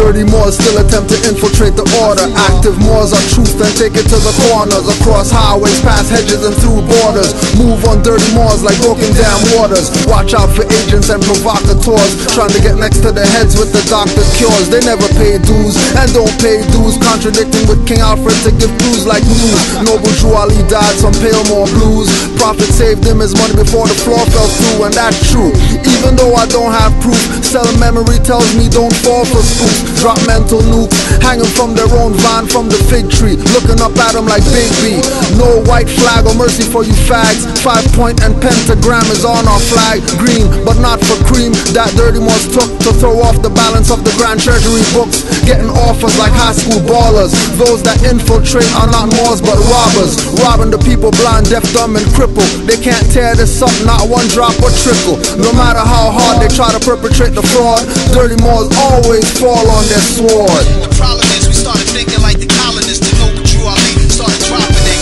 Dirty Moors still attempt to infiltrate the order. Active Moors are truth and take it to the corners. Across highways, past hedges and through borders. Move on dirty Moors like broken dam waters. Watch out for agents and provocateurs trying to get next to their heads with the doctor's cures. They never pay dues and don't pay dues, contradicting with King Alfred to give clues like news. Noble Drew Ali died some Palemore blues. Prophet saved him his money before the floor fell through, and that's true. Even though I don't have proof, cell memory tells me don't fall for spooks. Drop mental nukes, hanging from their own vine from the fig tree, looking up at them like Big B. No white flag or mercy for you fags. 5-point and pentagram is on our flag. Green, but not for cream. That Dirty Moors took to throw off the balance of the Grand Treasury books, getting offers like high school ballers. Those that infiltrate are not Moors but robbers, robbing the people blind, deaf, dumb and crippled. They can't tear this up, not one drop or trickle. No matter how hard they try to perpetrate the fraud, Dirty Moors always fall on their sword. The problem is we started thinking like the colonists. To know what Drew Ali started dropping it.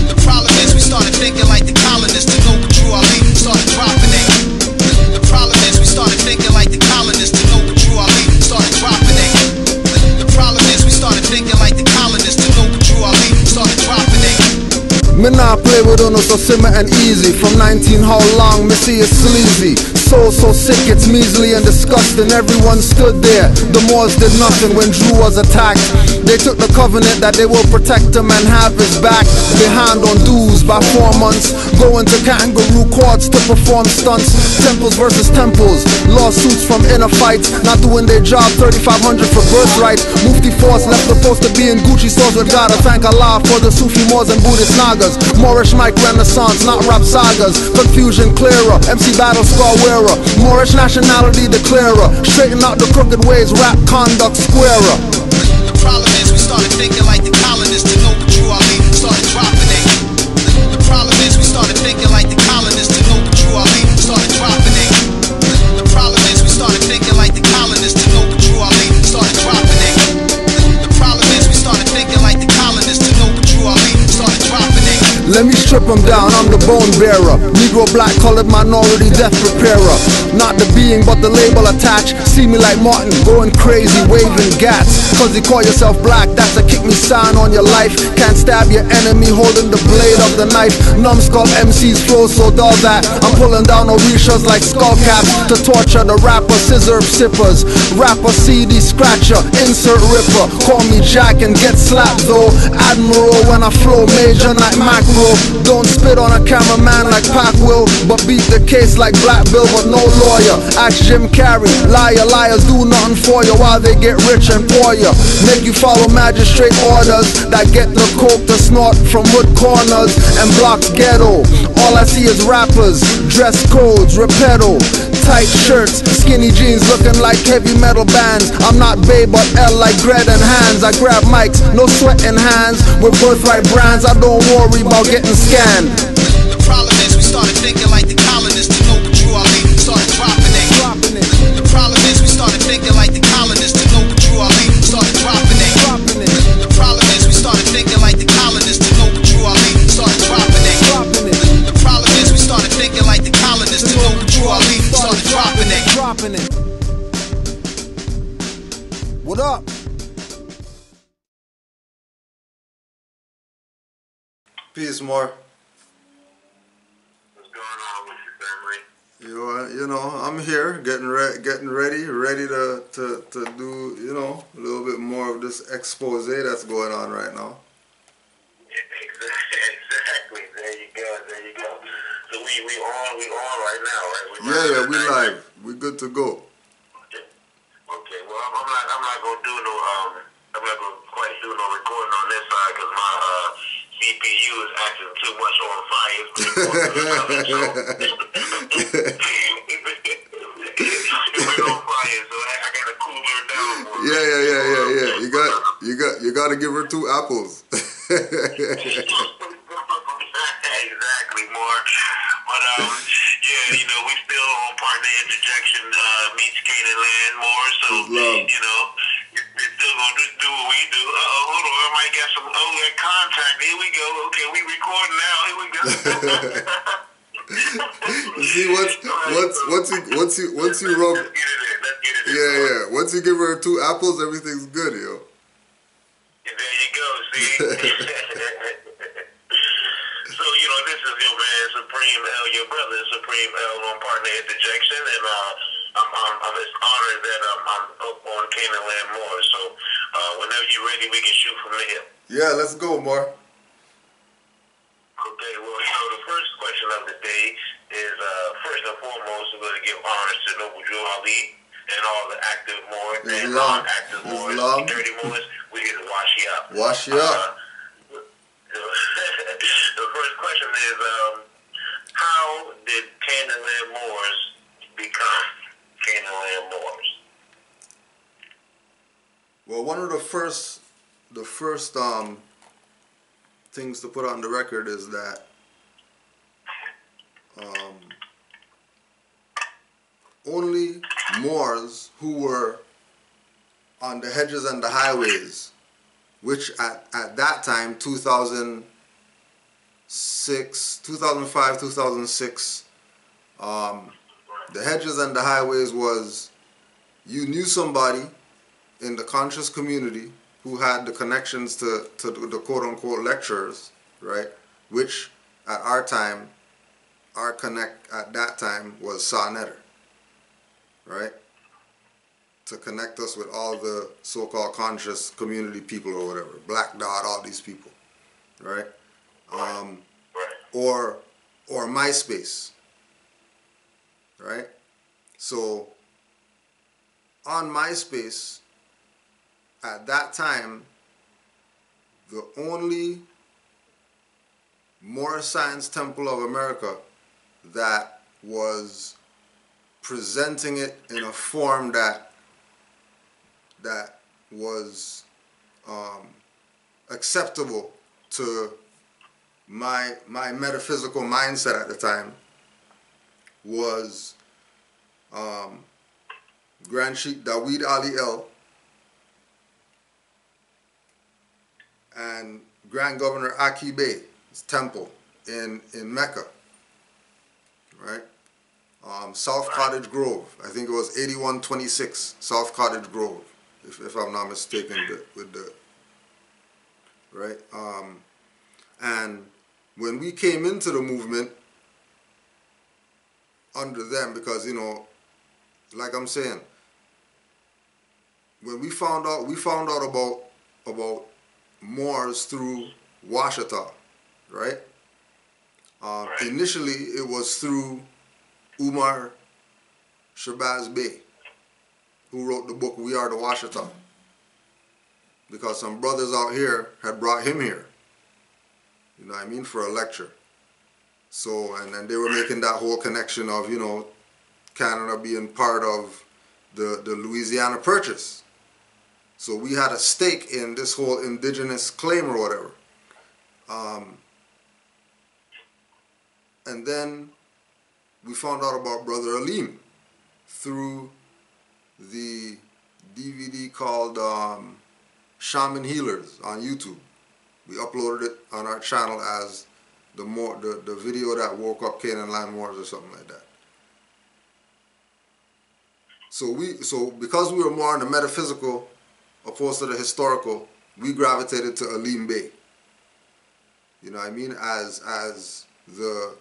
The problem is we started thinking like the colonists. To know what Drew Ali started dropping it. The problem is we started thinking like the colonists. To know what Drew Ali started dropping it. The problem is we started thinking like the colonists. To know what Drew Ali started dropping it. Me nah play with uno so simmer and easy. From 19 how long, me see it's sleazy. So sick it's measly and disgusting. Everyone stood there, the Moors did nothing when Drew was attacked. They took the covenant that they will protect him and have his back. Behind on dues by 4 months, going to kangaroo courts to perform stunts. Temples versus temples, lawsuits from inner fights, not doing their job. 3,500 for birthright. Mufti Force left the post to be in Gucci stores with God. I thank Allah for the Sufi Moors and Buddhist Nagas. Moorish mic renaissance, not rap sagas. Confusion clearer, MC battle scar wearer. Moorish nationality declarer. Straighten out the crooked ways, rap conduct squarer. The problem is we started thinking like the colonists. To know what Drew Ali started dropping it. The problem is we started thinking like the colonists. To know what Drew Ali started dropping it. The problem is we started thinking like the colonists. To know what Drew Ali started dropping it. The problem is we started thinking like the colonists. To know what Drew Ali started dropping it. Let me strip them down, I'm the bone bearer. Negro, black, colored, minority, death preparer. Not the being, but the label attached. See me like Martin, going crazy, waving gats. Cause you call yourself black, that's a kick me sign on your life. Can't stab your enemy holding the blade of the knife. Numbskull MCs flow so dull that I'm pulling down Orishas like skull caps to torture the rapper, scissor sippers. Rapper, CD scratcher, insert ripper. Call me Jack and get slapped though. Admiral when I flow major like macro. Don't spit on a cameraman like Pac will, but beat the case like Black Bill but no lawyer. Ask Jim Carrey, liars do nothing for you while they get rich and pour you. Make you follow magistrate orders that get the coke to snort from wood corners and block ghetto. All I see is rappers, dress codes, repetto, tight shirts, skinny jeans looking like heavy metal bands. I'm not babe but L like Gred and Hands. I grab mics, no sweat in hands. With birthright brands, I don't worry about getting scanned. The problem is we started thinking like the colonists. To know what Drew Ali started dropping it. The problem is we started thinking like the colonists. To know what Drew Ali started dropping it. The problem is we started thinking like the colonists. To know what Drew Ali started dropping it. The problem is we started thinking like the colonists. To know what Drew Ali started dropping it. What up? Peace, more. What's going on with your family? You know, I'm here, getting ready to do, you know, a little bit more of this expose that's going on right now. Exactly. There you go. So we on right now, right? Yeah, we live. We good to go. Okay. Well, I'm not gonna do no I'm not gonna quite do no recording on this side because my CPU is acting too much on fire. It's on fire, so I gotta cool her down more. Yeah. You gotta give her 2 apples. Exactly, more. But yeah, you know, we still on partner interjection meets Canaanland more, so you know, we're still gonna do what we do. Hold on, I might get some contact. Here we go. Okay, we recording now. Here we go. You see, once you rub. Let's get it Yeah. Once you give her 2 apples, everything's good, yo. There you go, see? So, you know, this is your man, Supreme L, your brother, Supreme L on Partner Interjection, and I'm just honored that I'm up on Canaanland more. So, whenever you're ready, we can shoot from there. Yeah, let's go, Mar. Okay, well, you know, the first question of the day is, first and foremost, we're going to give honors to Noble Drew Ali and all the active Moors and non-active Moors, dirty Moors. We're here to wash you up. Wash you up. The first question is, how did Canaanland Moors become Canaanland Moors? Well, one of the first things to put on the record is that only Moors who were on the hedges and the highways, which at that time, 2005, 2006, the hedges and the highways was, you knew somebody in the conscious community who had the connections to the quote-unquote lecturers, right? Which at our time, our connect at that time was Sa Neter, right? To connect us with all the so-called conscious community people or whatever, Black Dot, all these people, right? Or MySpace, right? So on MySpace, at that time, the only Moorish Science Temple of America that was presenting it in a form that was acceptable to my metaphysical mindset at the time was Grand Sheikh Dawid Ali El and Grand Governor Aki Bey's temple in Mecca, right? South Cottage Grove, I think it was 8126 South Cottage Grove, if I'm not mistaken with the, right? And when we came into the movement under them, because, you know, like I'm saying, when we found out about Moors through Washita, right? Initially, it was through Umar Shabazz Bey, who wrote the book We Are the Washita, because some brothers out here had brought him here, you know what I mean, for a lecture. So, and then they were making that whole connection of, you know, Canada being part of the Louisiana Purchase. So we had a stake in this whole indigenous claim or whatever. And then we found out about Brother Alim through the DVD called Shaman Healers on YouTube. We uploaded it on our channel as the video that woke up Canaanland Moors or something like that. So because we were more on the metaphysical opposed to the historical, we gravitated to Alim Bey. You know what I mean? As the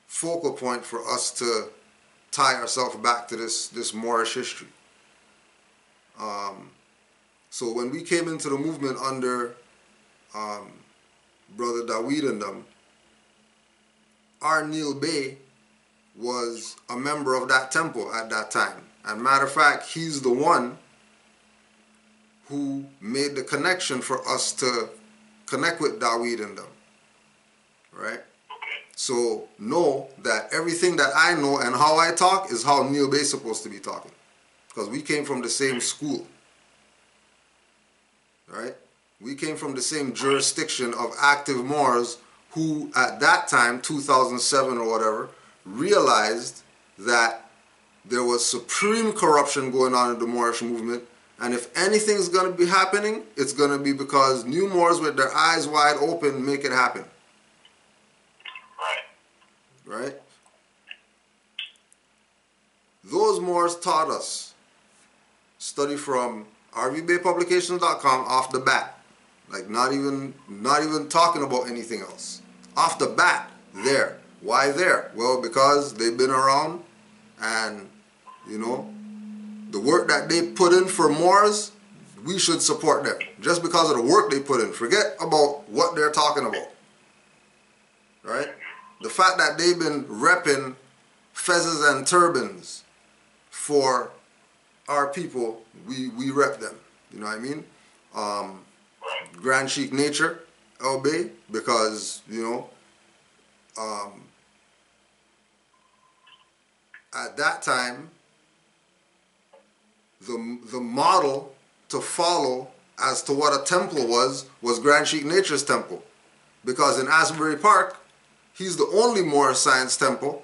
focal point for us to tie ourselves back to this Moorish history. So when we came into the movement under Brother Dawid and them, our Neil Bey was a member of that temple at that time. And matter of fact, he's the one who made the connection for us to connect with Dawid and them, right? So know that everything that I know and how I talk is how Neil Bey is supposed to be talking, because we came from the same school, right? We came from the same jurisdiction of active Moors who at that time, 2007 or whatever, realized that there was supreme corruption going on in the Moorish movement, and if anything's going to be happening, it's going to be because new Moors with their eyes wide open make it happen. Right? Those Moors Moors taught us, study from rvbaypublications.com off the bat, like not even talking about anything else. Off the bat, there. Why there? Well, because they've been around, and you know, the work that they put in for Moors, we should support them just because of the work they put in. Forget about what they're talking about, right? The fact that they've been repping fezzes and turbans for our people, we rep them. You know what I mean? Grand Sheikh Nature, obey, because, you know, at that time, the model to follow as to what a temple was Grand Sheikh Nature's temple. Because in Asbury Park, he's the only Moorish science temple,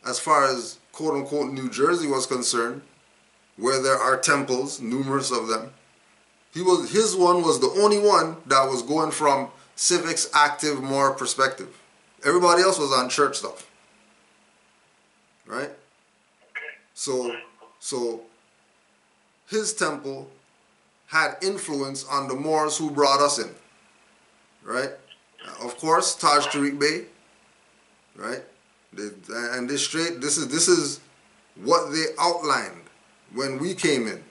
as far as quote-unquote New Jersey was concerned, where there are temples, numerous of them. His one was the only one that was going from civics, active, Moor perspective. Everybody else was on church stuff. Right? So his temple had influence on the Moors who brought us in. Right? Of course, Taj Tariq Bey. Right? This is what they outlined when we came in.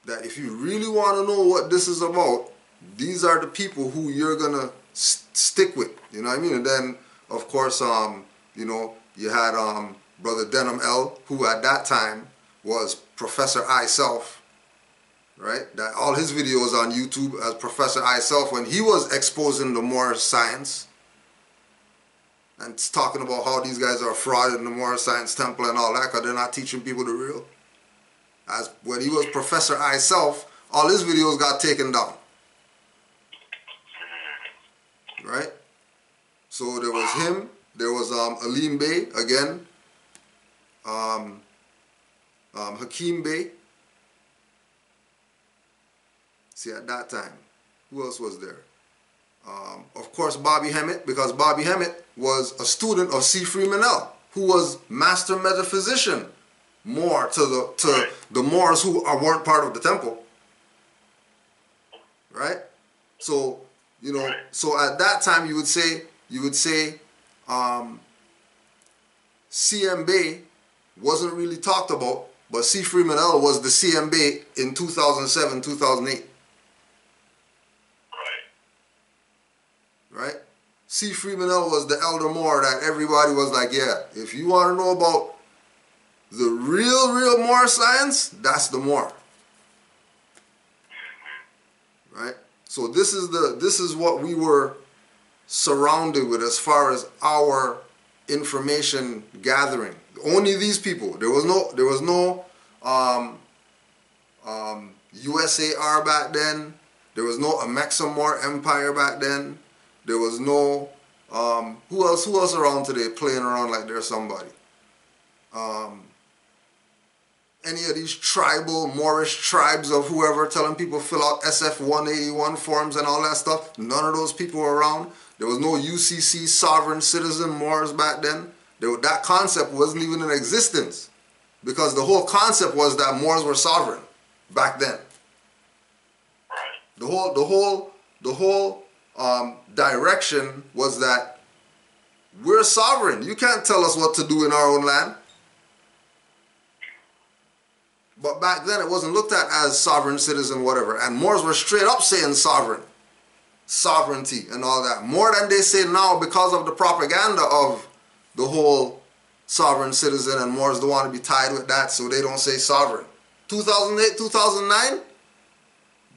That if you really want to know what this is about, these are the people who you're gonna stick with. You know what I mean? And then, of course, you know, you had Brother Denham L, who at that time was Professor I Self, right? That all his videos on YouTube as Professor I Self, when he was exposing the Moorish science and talking about how these guys are fraud in the Moorish Science Temple and all that, because they're not teaching people the real. As when he was Professor I Self, all his videos got taken down. Right? So there was him, there was Alim Bey again, Hakeem Bey. See, at that time, who else was there? Of course, Bobby Hemmett, because Bobby Hemmett was a student of C. Freeman L, who was master metaphysician more to the Moors who weren't part of the temple. Right? So, you know, so at that time you would say CM Bey wasn't really talked about, but C. Freeman L was the CM Bey in 2007, 2008. Right? C. Freeman L was the elder Moor that everybody was like, yeah, if you want to know about the real Moor science, that's the Moor. Right? So this is what we were surrounded with as far as our information gathering. Only these people. There was no USAR back then. There was no Amexa Moor Empire back then. There was no who else around today playing around like they're somebody. Any of these tribal Moorish tribes of whoever telling people fill out SF 181 forms and all that stuff, none of those people were around. There was no UCC sovereign citizen Moors back then. That concept wasn't even in existence, because the whole concept was that Moors were sovereign back then. The whole direction was that we're sovereign. You can't tell us what to do in our own land. But back then it wasn't looked at as sovereign citizen, whatever. And Moors were straight up saying sovereign, sovereignty and all that. More than they say now, because of the propaganda of the whole sovereign citizen, and Moors don't want to be tied with that, so they don't say sovereign. 2008, 2009,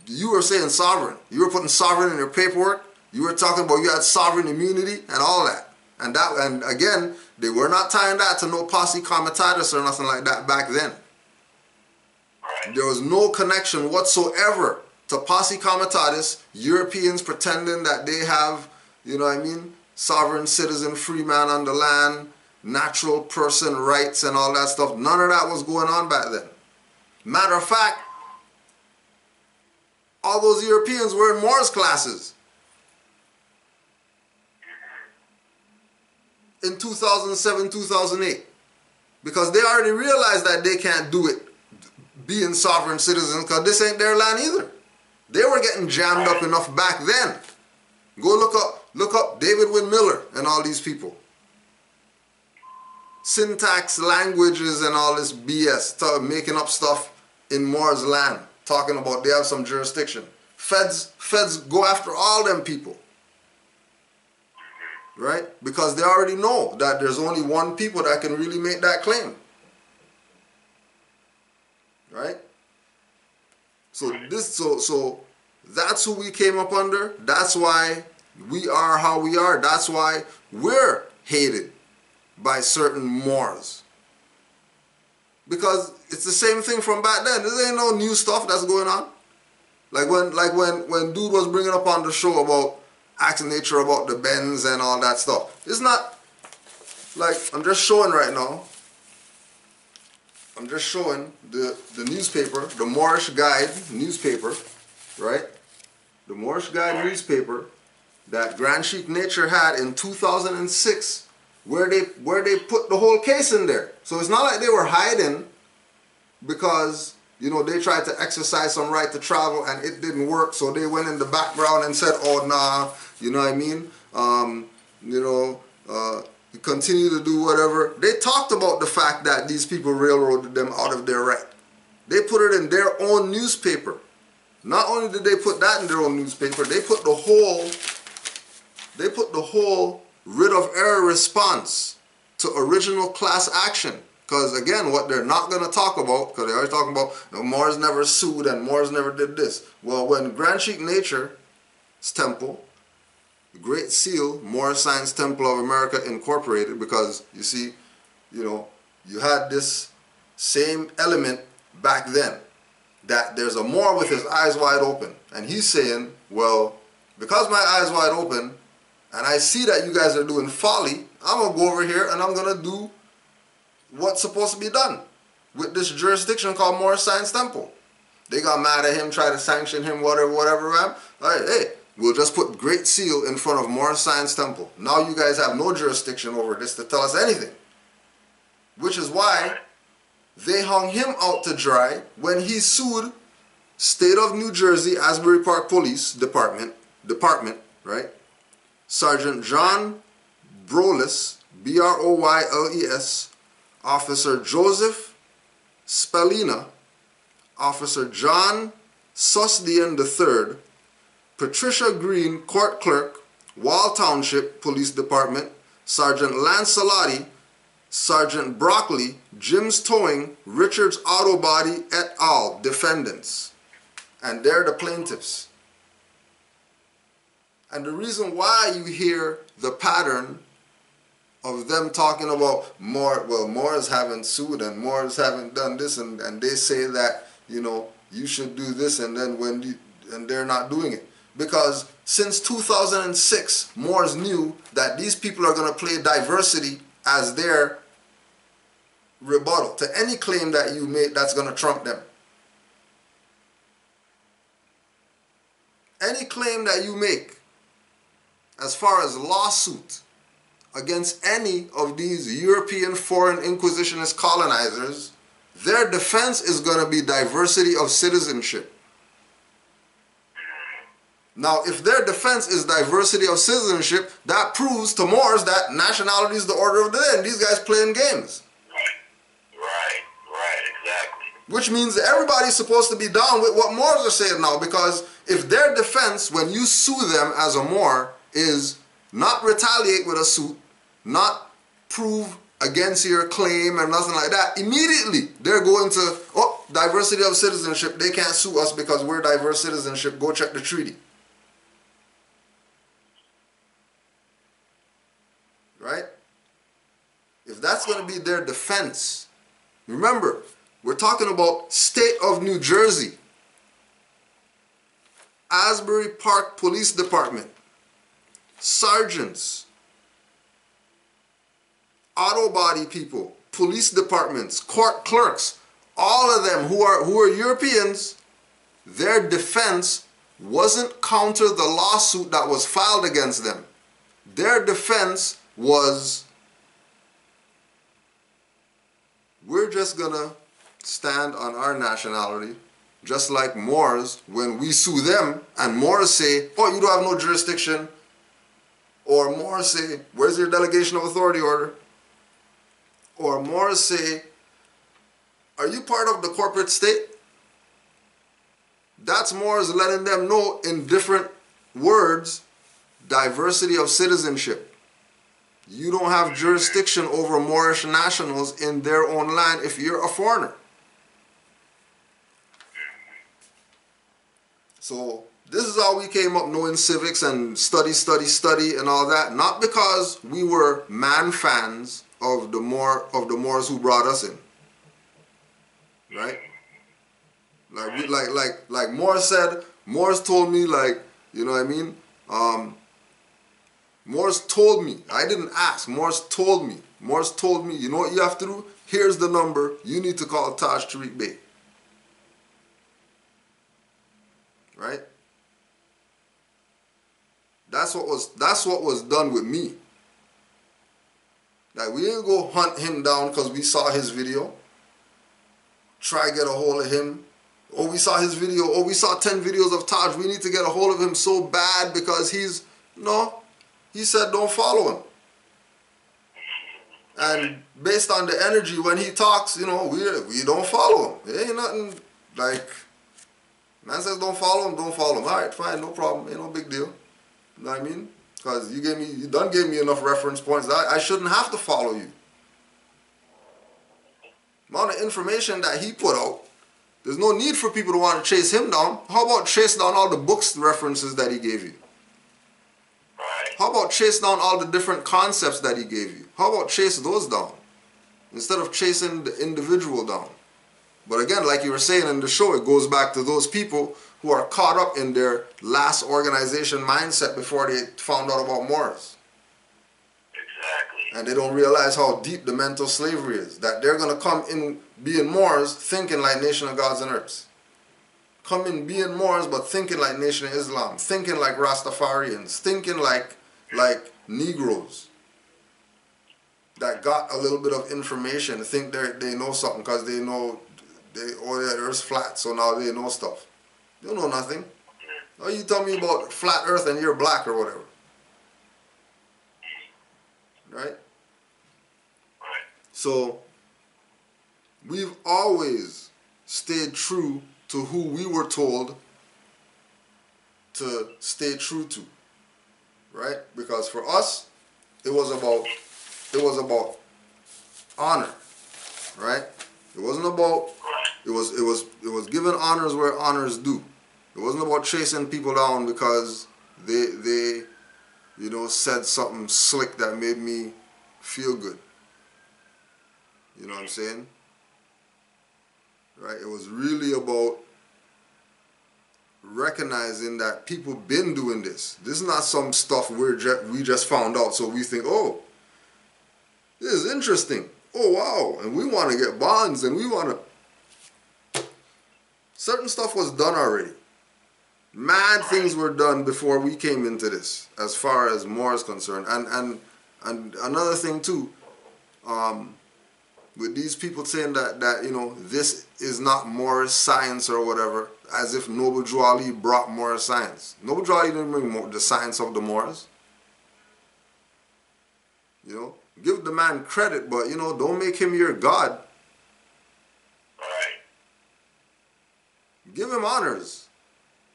you were saying sovereign. You were putting sovereign in your paperwork. You were talking about you had sovereign immunity and all that. And again, they were not tying that to no posse comitatus or nothing like that back then. There was no connection whatsoever to posse comitatus, Europeans pretending that they have, you know what I mean, sovereign citizen, free man on the land, natural person rights and all that stuff. None of that was going on back then. Matter of fact, all those Europeans were in Moors classes. In 2007, 2008. Because they already realized that they can't do it being sovereign citizens, because this ain't their land either. They were getting jammed up enough back then. Go look up David Wynn Miller and all these people. Syntax, languages, and all this BS, making up stuff in Moors land, talking about they have some jurisdiction. Feds go after all them people. Right? Because they already know that there's only one people that can really make that claim. Right? So that's who we came up under. That's why we are how we are. That's why we're hated by certain Moors. Because it's the same thing from back then. There ain't no new stuff that's going on. Like when dude was bringing up on the show about asking nature about the bends and all that stuff. It's not like, I'm just showing right now. I'm just showing the newspaper, the Moorish Guide newspaper, right? The Moorish Guide newspaper that Grand Sheikh Nature had in 2006, where they put the whole case in there. So it's not like they were hiding because, you know, they tried to exercise some right to travel and it didn't work, so they went in the background and said, oh nah, you know what I mean? You continue to do whatever. They talked about the fact that these people railroaded them out of their right. They put it in their own newspaper. Not only did they put that in their own newspaper, they put the whole writ of error response to original class action. Because again, what they're not going to talk about, because they're always talking about, you know, Moors never sued and Moors never did this. Well, when Grand Sheikh Nature's temple, the Great Seal, Moorish Science Temple of America Incorporated, because you see, you know, you had this same element back then, that there's a Moor with his eyes wide open. And he's saying, well, because my eyes wide open, and I see that you guys are doing folly, I'm going to go over here and I'm going to do what's supposed to be done with this jurisdiction called Moorish Science Temple. They got mad at him, tried to sanction him, whatever, man. All right, hey, we'll just put Great Seal in front of Moorish Science Temple. Now you guys have no jurisdiction over this to tell us anything. Which is why they hung him out to dry when he sued State of New Jersey Asbury Park Police Department, right? Sergeant John Broles, Broyles, Officer Joseph Spallina, Officer John Susdian III, Patricia Green, Court Clerk, Wall Township Police Department, Sergeant Lancelotti, Sergeant Broccoli, Jim's Towing, Richards Auto Body et al. Defendants. And they're the plaintiffs. And the reason why you hear the pattern of them talking about Moors haven't sued and Moors haven't done this, and they say that, you know, you should do this, and then and they're not doing it. Because since 2006, Moors knew that these people are going to play diversity as their rebuttal to any claim that you make that's going to trump them. Any claim that you make as far as lawsuit against any of these European foreign inquisitionist colonizers, their defense is going to be diversity of citizenship. Now, if their defense is diversity of citizenship, that proves to Moors that nationality is the order of the day, and these guys playing games. Right, exactly. Which means that everybody's supposed to be down with what Moors are saying now, because if their defense, when you sue them as a Moor, is not retaliate with a suit, not prove against your claim and nothing like that, immediately they're going to, oh, diversity of citizenship, they can't sue us because we're diverse citizenship, go check the treaty. Right? If that's going to be their defense, remember, we're talking about State of New Jersey, Asbury Park Police Department, sergeants, auto body people, police departments, court clerks, all of them who are Europeans, their defense wasn't counter the lawsuit that was filed against them. Their defense was just gonna stand on our nationality, just like Moors, when we sue them and Moors say, oh, you don't have no jurisdiction, or Moors say, where's your delegation of authority order? Or Moors say, are you part of the corporate state? That's Moors letting them know in different words, diversity of citizenship. You don't have jurisdiction over Moorish nationals in their own land if you're a foreigner. So this is how we came up knowing civics and study and all that. Not because we were man fans of the Moors who brought us in, right? Like Moors said. Moors told me, like, you know what I mean. Moors told me. I didn't ask. Moors told me. Moors told me. You know what you have to do? Here's the number. You need to call Taj Tariq Bey. Right? That's what was done with me. Like, we didn't go hunt him down because we saw his video. Try get a hold of him. Oh, we saw his video. Oh, we saw 10 videos of Taj. We need to get a hold of him so bad because he's... No. He said don't follow him. And based on the energy when he talks, you know, we don't follow him. It ain't nothing like... Man says don't follow him, don't follow him. All right, fine, no problem. Ain't no big deal. You know what I mean? Because you done gave me enough reference points that I shouldn't have to follow you. The amount of information that he put out, there's no need for people to want to chase him down. How about chase down all the books references that he gave you? How about chase down all the different concepts that he gave you? How about chase those down? Instead of chasing the individual down. But again, like you were saying in the show, it goes back to those people who are caught up in their last organization mindset before they found out about Moors. Exactly. And they don't realize how deep the mental slavery is. That they're going to come in being Moors thinking like Nation of Gods and Earths. Come in being Moors but thinking like Nation of Islam. Thinking like Rastafarians. Thinking like Negroes. That got a little bit of information. Think they know something because they know the Earth's flat. So now they know stuff. They don't know nothing. Oh, you tell me about flat Earth and you're black or whatever. Right? So, we've always stayed true to who we were told to stay true to. Right? Because for us, it was about honor. Right? It wasn't about, it was giving honors where honors due. It wasn't about chasing people down because they you know, said something slick that made me feel good. You know what I'm saying? Right? It was really about recognizing that people been doing this. This is not some stuff we just found out, so we think, oh, this is interesting. Oh, wow. And we want to get bonds and we want to... Certain stuff was done already. Mad things were done before we came into this, as far as more is concerned. And another thing too, with these people saying that you know, this is not Moorish science or whatever, as if Noble Drew Ali brought Moorish science. Noble Drew Ali didn't bring the science of the Moors. You know, give the man credit, but you know, don't make him your God. Give him honors.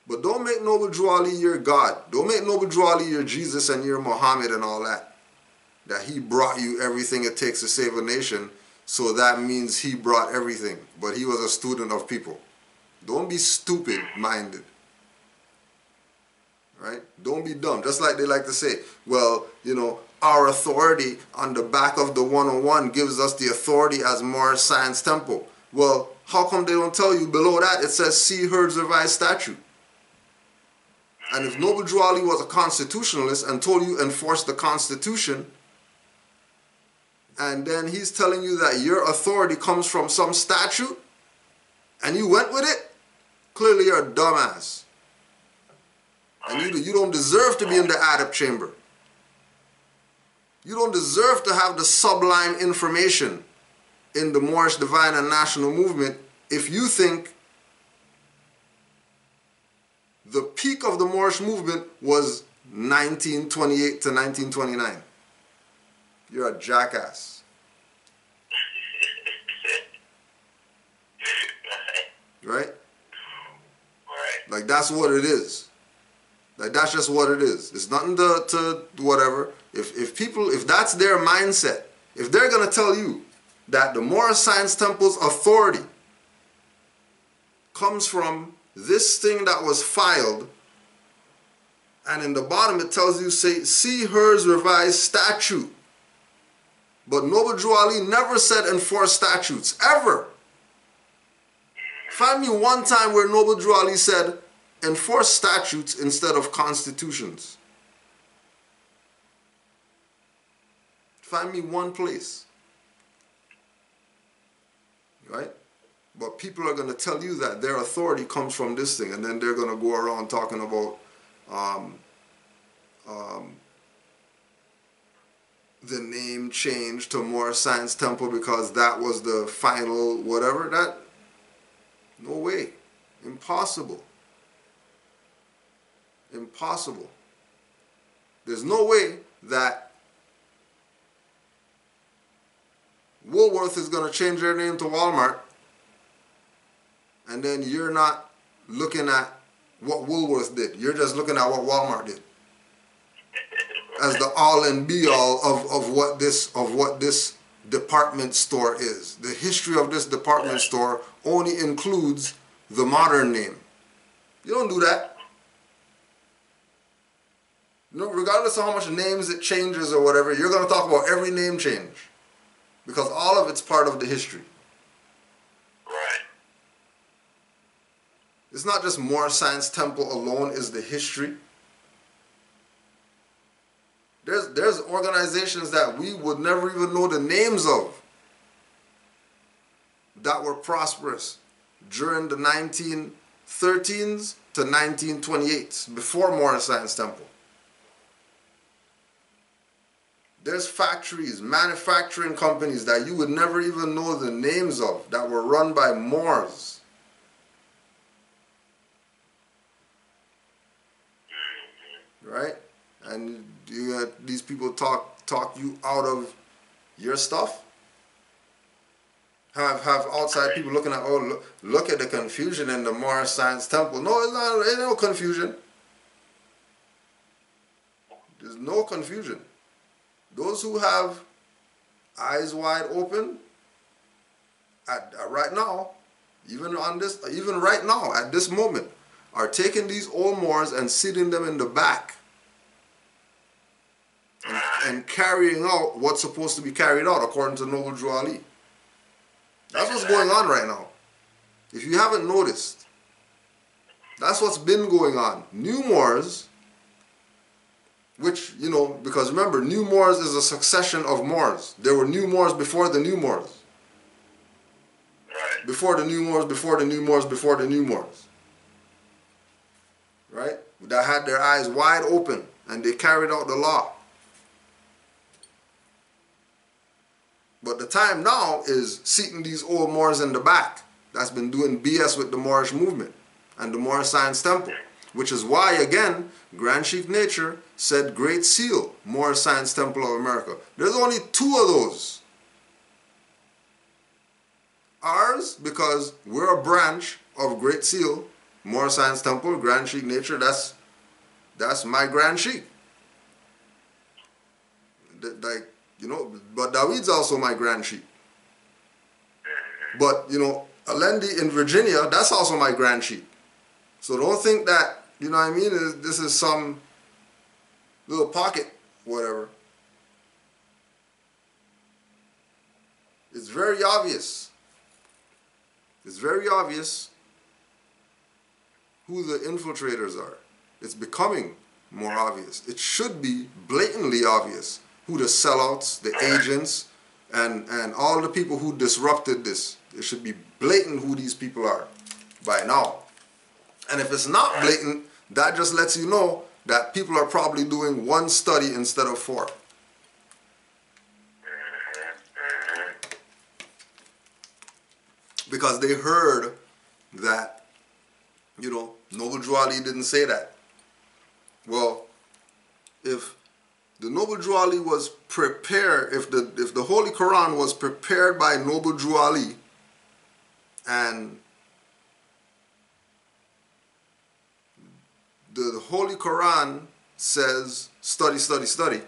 But don't make Noble Drew Ali your God. Don't make Noble Drew Ali your Jesus and your Muhammad and all that. That he brought you everything it takes to save a nation, so that means he brought everything. But he was a student of people. Don't be stupid-minded. Right? Don't be dumb. Just like they like to say, well, you know, our authority on the back of the 101 gives us the authority as Moorish Science Temple. Well, how come they don't tell you below that it says see Heard's revised statute? And if Noble Drew Ali was a constitutionalist and told you enforce the Constitution, and then he's telling you that your authority comes from some statute, and you went with it, clearly you're a dumbass. And you don't deserve to be in the adept chamber. You don't deserve to have the sublime information in the Moorish Divine and National Movement if you think the peak of the Moorish movement was 1928 to 1929. You're a jackass. Right? Like, that's what it is. Like, that's just what it is. It's nothing to whatever. If that's their mindset, if they're going to tell you that the Moorish Science Temple's authority comes from this thing that was filed, and in the bottom it tells you, say, see hers revised statute. But Noble Drew Ali never said enforce statutes, ever. Find me one time where Noble Drew Ali said enforce statutes instead of constitutions. Find me one place. Right? But people are going to tell you that their authority comes from this thing, and then they're going to go around talking about the name change to Moorish Science Temple because that was the final whatever. That, no way. Impossible. Impossible. There's no way that Woolworth is going to change their name to Walmart, and then you're not looking at what Woolworth did. You're just looking at what Walmart did as the all and be all of what this department store is. The history of this department store only includes the modern name. You don't do that. You know, regardless of how much names it changes or whatever, you're going to talk about every name change because all of it's part of the history. Right. It's not just Moorish Science Temple alone is the history. There's organizations that we would never even know the names of that were prosperous during the 1913s to 1928s, before Moorish Science Temple. There's factories, manufacturing companies that you would never even know the names of that were run by Moors. Right? And these people talk you out of your stuff. Have outside people looking at, oh, look at the confusion in the Moorish Science Temple. No, it's not. There's no confusion. There's no confusion. Those who have eyes wide open right now, even right now at this moment, are taking these old Moors and sitting them in the back and carrying out what's supposed to be carried out according to Noble Drew Ali. That's what's going on right now. If you haven't noticed, that's what's been going on. New Moors, which, you know, because remember, New Moors is a succession of Moors. There were New Moors before the New Moors. Right. Before the New Moors, before the New Moors, before the New Moors. Right? That had their eyes wide open and they carried out the law. But the time now is seating these old Moors in the back. That's been doing BS with the Moorish movement and the Moorish Science Temple. Which is why, again, Grand Sheikh Nature said Great Seal, Moorish Science Temple of America. There's only 2 of those. Ours, because we're a branch of Great Seal, Moorish Science Temple, Grand Sheikh Nature, that's my Grand Sheikh. Like, you know, but David's also my Grand Sheikh. But, you know, Alendi in Virginia, that's also my Grand Sheikh. So don't think that, you know what I mean, this is some little pocket, whatever. It's very obvious. It's very obvious who the infiltrators are. It's becoming more obvious. It should be blatantly obvious who the sellouts, the agents, and all the people who disrupted this. It should be blatant who these people are by now. And if it's not blatant, that just lets you know that people are probably doing 1 study instead of 4. because they heard that, you know, Noble Drew Ali didn't say that. Well, if the Noble Drew Ali was prepared, if the Holy Quran was prepared by Noble Drew Ali, and the Holy Quran says study, study, study,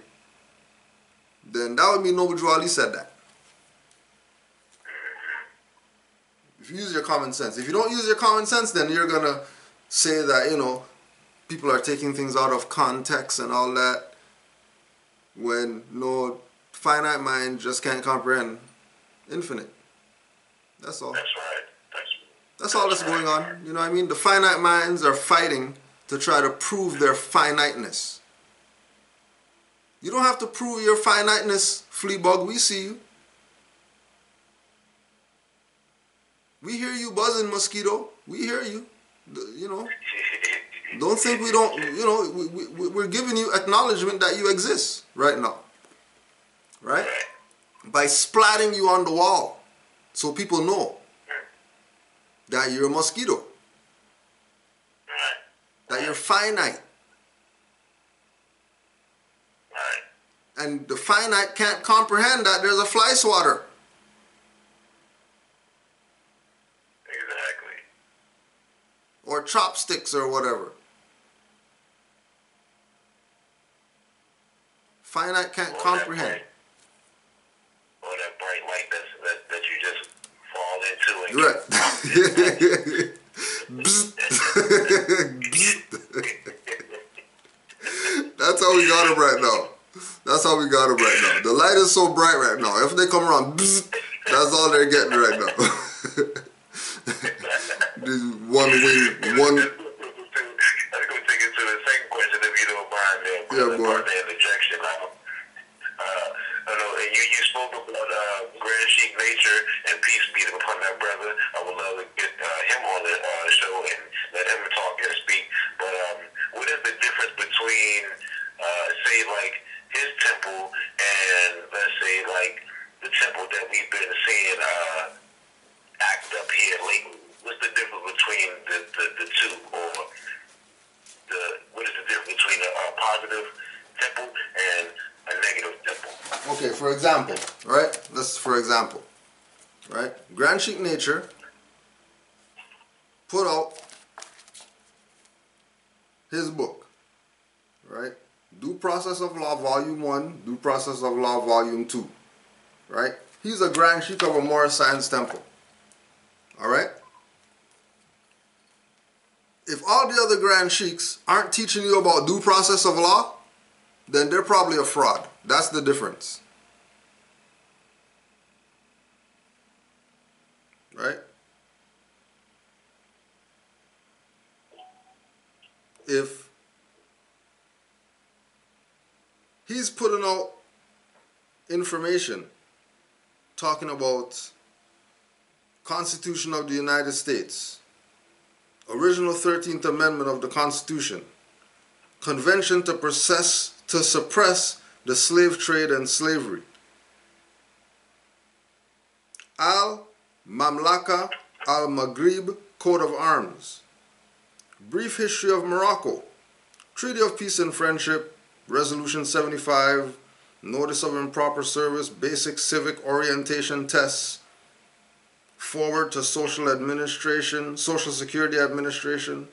then that would mean Noble Drew Ali said that. If you use your common sense. If you don't use your common sense, then you're going to say that, you know, people are taking things out of context and all that, when no finite mind just can't comprehend infinite. That's all. That's right. That's all that's going on. You know what I mean? The finite minds are fighting to try to prove their finiteness. You don't have to prove your finiteness, flea bug. We see you. We hear you buzzing, mosquito. We hear you. You know. Don't think we don't, you know, we're giving you acknowledgement that you exist right now. Right? By splatting you on the wall so people know that you're a mosquito. That you're finite. And the finite can't comprehend that there's a fly swatter. Exactly. Or chopsticks or whatever. Finite can't comprehend. Or that bright light that you just fall into. And right. That's how we got him right now. That's how we got him right now. The light is so bright right now. If they come around, that's all they're getting right now. This one wing, one. I'm going to take it to the second question, if you don't mind, man. Yeah, boy. The interjection. I know you spoke about Grand Sheikh nature, and peace be upon that brother. I would love to get him on the show and let him talk and speak. But what is the difference between, say, like his temple and let's say like the temple that we've been seeing act up here lately? What's the difference between the two, or what is the difference between a positive temple and a negative temple? Okay, for example, right? This for example, right? Grand Sheikh Nature put out his book, right? Due Process of Law, Volume 1, Due Process of Law, Volume 2, right? He's a Grand Sheikh of a Moorish Science Temple, all right? If all the other Grand Sheikhs aren't teaching you about due process of law, then they're probably a fraud. That's the difference. Right? If he's putting out information talking about Constitution of the United States, original 13th Amendment of the Constitution, Convention to suppress the slave trade and slavery, Al-Mamlaka Al-Maghrib Code of Arms, Brief History of Morocco, Treaty of Peace and Friendship, Resolution 75, Notice of Improper Service, Basic Civic Orientation Tests, Forward to Social Administration, Social Security Administration,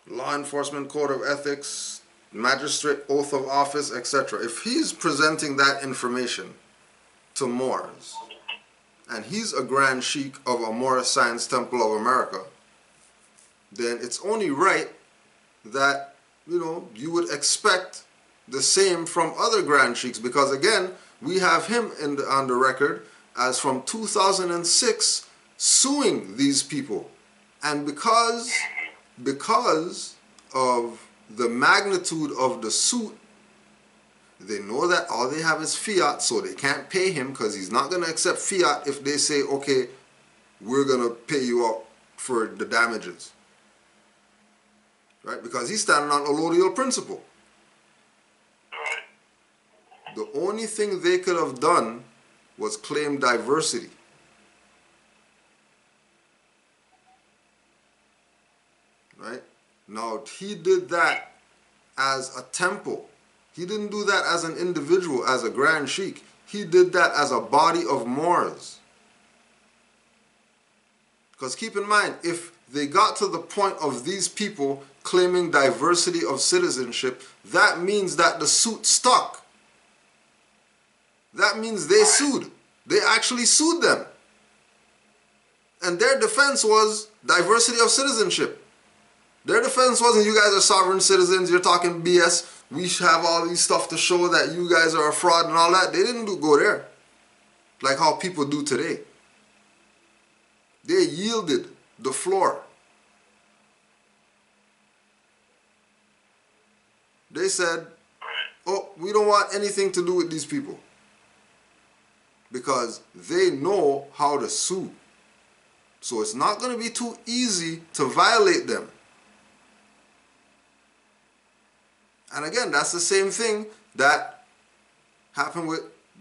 Law Enforcement Code of Ethics, Magistrate Oath of Office, etc. If he's presenting that information to Moors, and he's a Grand Sheikh of a Moorish Science Temple of America, then it's only right that, you know, you would expect the same from other Grand Sheikhs, because again, we have him on the record as from 2006 suing these people. And because of the magnitude of the suit, they know that all they have is fiat, so they can't pay him, because he's not going to accept fiat if they say, okay, we're going to pay you out for the damages. Right? Because he's standing on allodial principle. The only thing they could have done was claim diversity. Now, he did that as a temple. He didn't do that as an individual, as a grand sheikh. He did that as a body of Moors. Because keep in mind, if they got to the point of these people claiming diversity of citizenship, that means that the suit stuck. That means they sued. They actually sued them. And their defense was diversity of citizenship. Their defense wasn't, you guys are sovereign citizens, you're talking BS, we have all these stuff to show that you guys are a fraud and all that. They didn't go there like how people do today. They yielded the floor. They said, oh, we don't want anything to do with these people because they know how to sue. So it's not going to be too easy to violate them. And again, that's the same thing that happened with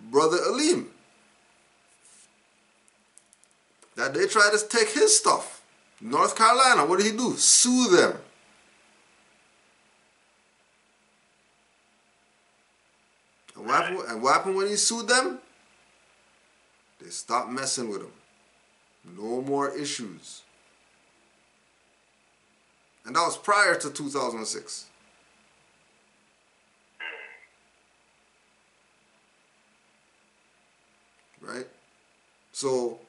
Brother Aleem. That they tried to take his stuff. North Carolina, what did he do? Sue them. And what happened when he sued them? They stopped messing with him. No more issues. And that was prior to 2006. Right? So,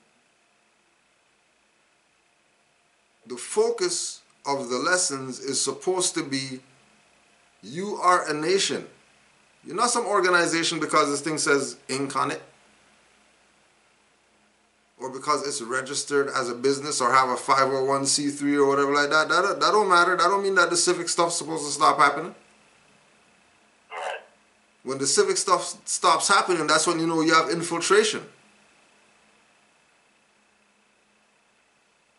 the focus of the lessons is supposed to be, you are a nation. You're not some organization because this thing says Inc. on it, or because it's registered as a business or have a 501c3 or whatever like that. That don't matter. That don't mean that the civic stuff's supposed to stop happening. When the civic stuff stops happening, that's when you know you have infiltration.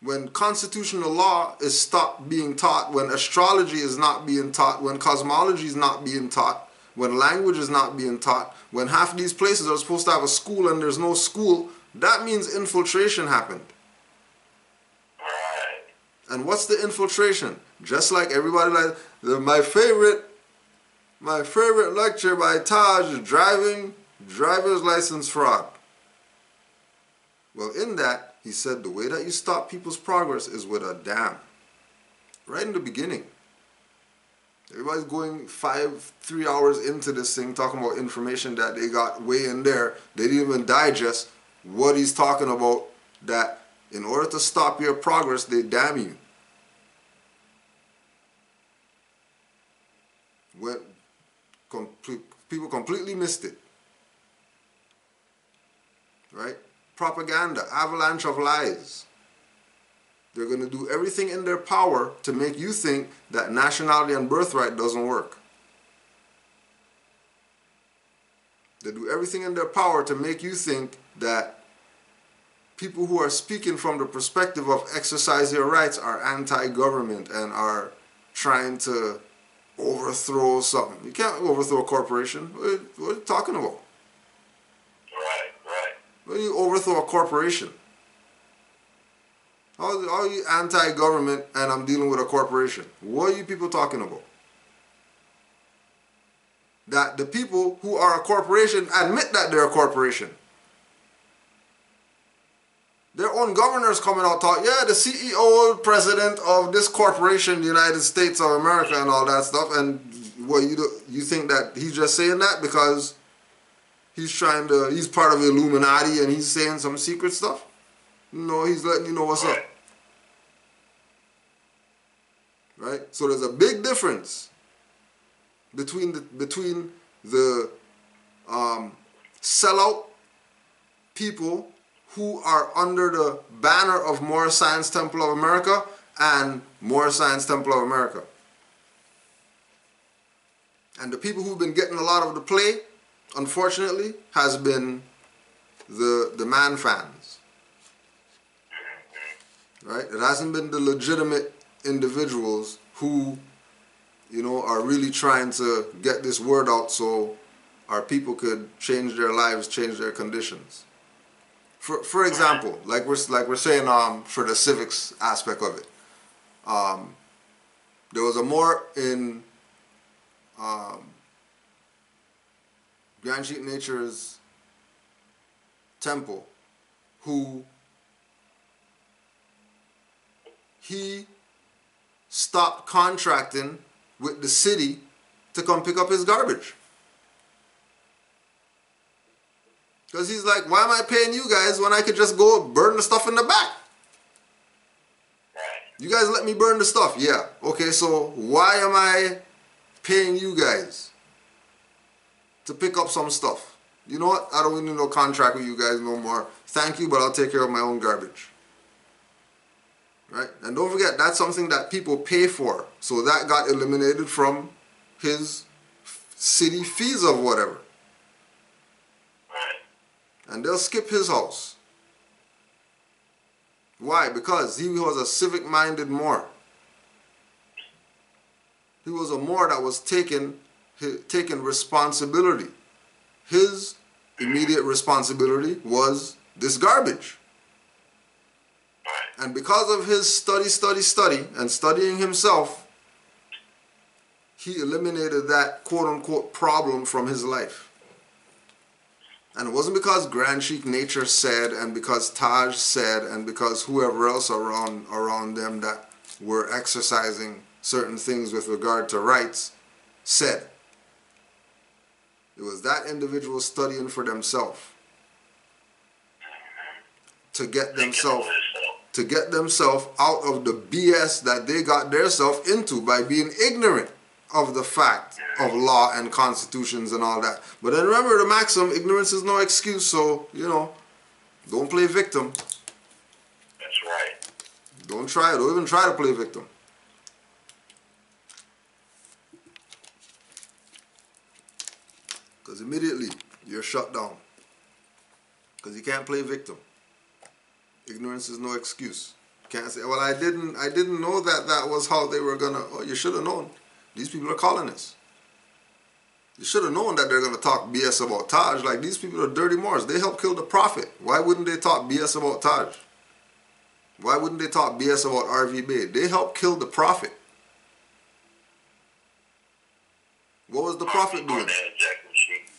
When constitutional law is stopped being taught, when astrology is not being taught, when cosmology is not being taught, when language is not being taught, when half of these places are supposed to have a school and there's no school, that means infiltration happened. And what's the infiltration? Just like everybody, like my favorite lecture by Taj is driver's license fraud. Well, in that, he said the way that you stop people's progress is with a dam. Right in the beginning. Everybody's going 3 hours into this thing talking about information that they got way in there. They didn't even digest what he's talking about, that in order to stop your progress, they dam you. People completely missed it. Right? Propaganda, avalanche of lies. They're going to do everything in their power to make you think that nationality and birthright doesn't work. They do everything in their power to make you think that people who are speaking from the perspective of exercise your rights are anti-government and are trying to overthrow something. You can't overthrow a corporation. What are you talking about? Right. When you overthrow a corporation, how are you anti-government and I'm dealing with a corporation? What are you people talking about? That the people who are a corporation admit that they're a corporation. Their own governors coming out talk, yeah, the CEO, president of this corporation, the United States of America and all that stuff. And what you think that he's just saying that because he's part of the Illuminati and he's saying some secret stuff? No, he's letting you know what's up. Right? So there's a big difference between the sellout people who are under the banner of Moorish Science Temple of America and Moorish Science Temple of America. And the people who've been getting a lot of the play, unfortunately, has been the man fans. Right? It hasn't been the legitimate individuals who, are really trying to get this word out so our people could change their lives, change their conditions. For example, like we're saying for the civics aspect of it, There was a Moor in Grand Sheik Nature's temple who he stopped contracting with the city to come pick up his garbage. Because he's like, why am I paying you guys when I could just go burn the stuff in the back? You guys let me burn the stuff. Yeah. Okay, so why am I paying you guys to pick up some stuff? You know what? I don't need no contract with you guys no more. Thank you, but I'll take care of my own garbage. Right? And don't forget, that's something that people pay for. So that got eliminated from his city fees of whatever. And they'll skip his house. Why? Because he was a civic-minded Moor. He was a Moor that was taking responsibility. His immediate responsibility was this garbage. And because of his study, and studying himself, he eliminated that quote-unquote problem from his life. And it wasn't because Grand Sheik Nature said, and because Taj said, and because whoever else around them that were exercising certain things with regard to rights said. It was that individual studying for themselves to get themselves out of the BS that they got themselves into by being ignorant of the fact of law and constitutions and all that. But then remember the maxim, ignorance is no excuse, so, you know, don't play victim. That's right. Don't even try to play victim. Because immediately you're shut down. Because you can't play victim. Ignorance is no excuse. You can't say, well, I didn't know that was how they were gonna. Oh, you should have known. These people are colonists. You should have known that they're going to talk BS about Taj. Like, these people are dirty Moors. They helped kill the Prophet. Why wouldn't they talk BS about Taj? Why wouldn't they talk BS about RV Bay? They helped kill the Prophet. What was the Prophet doing?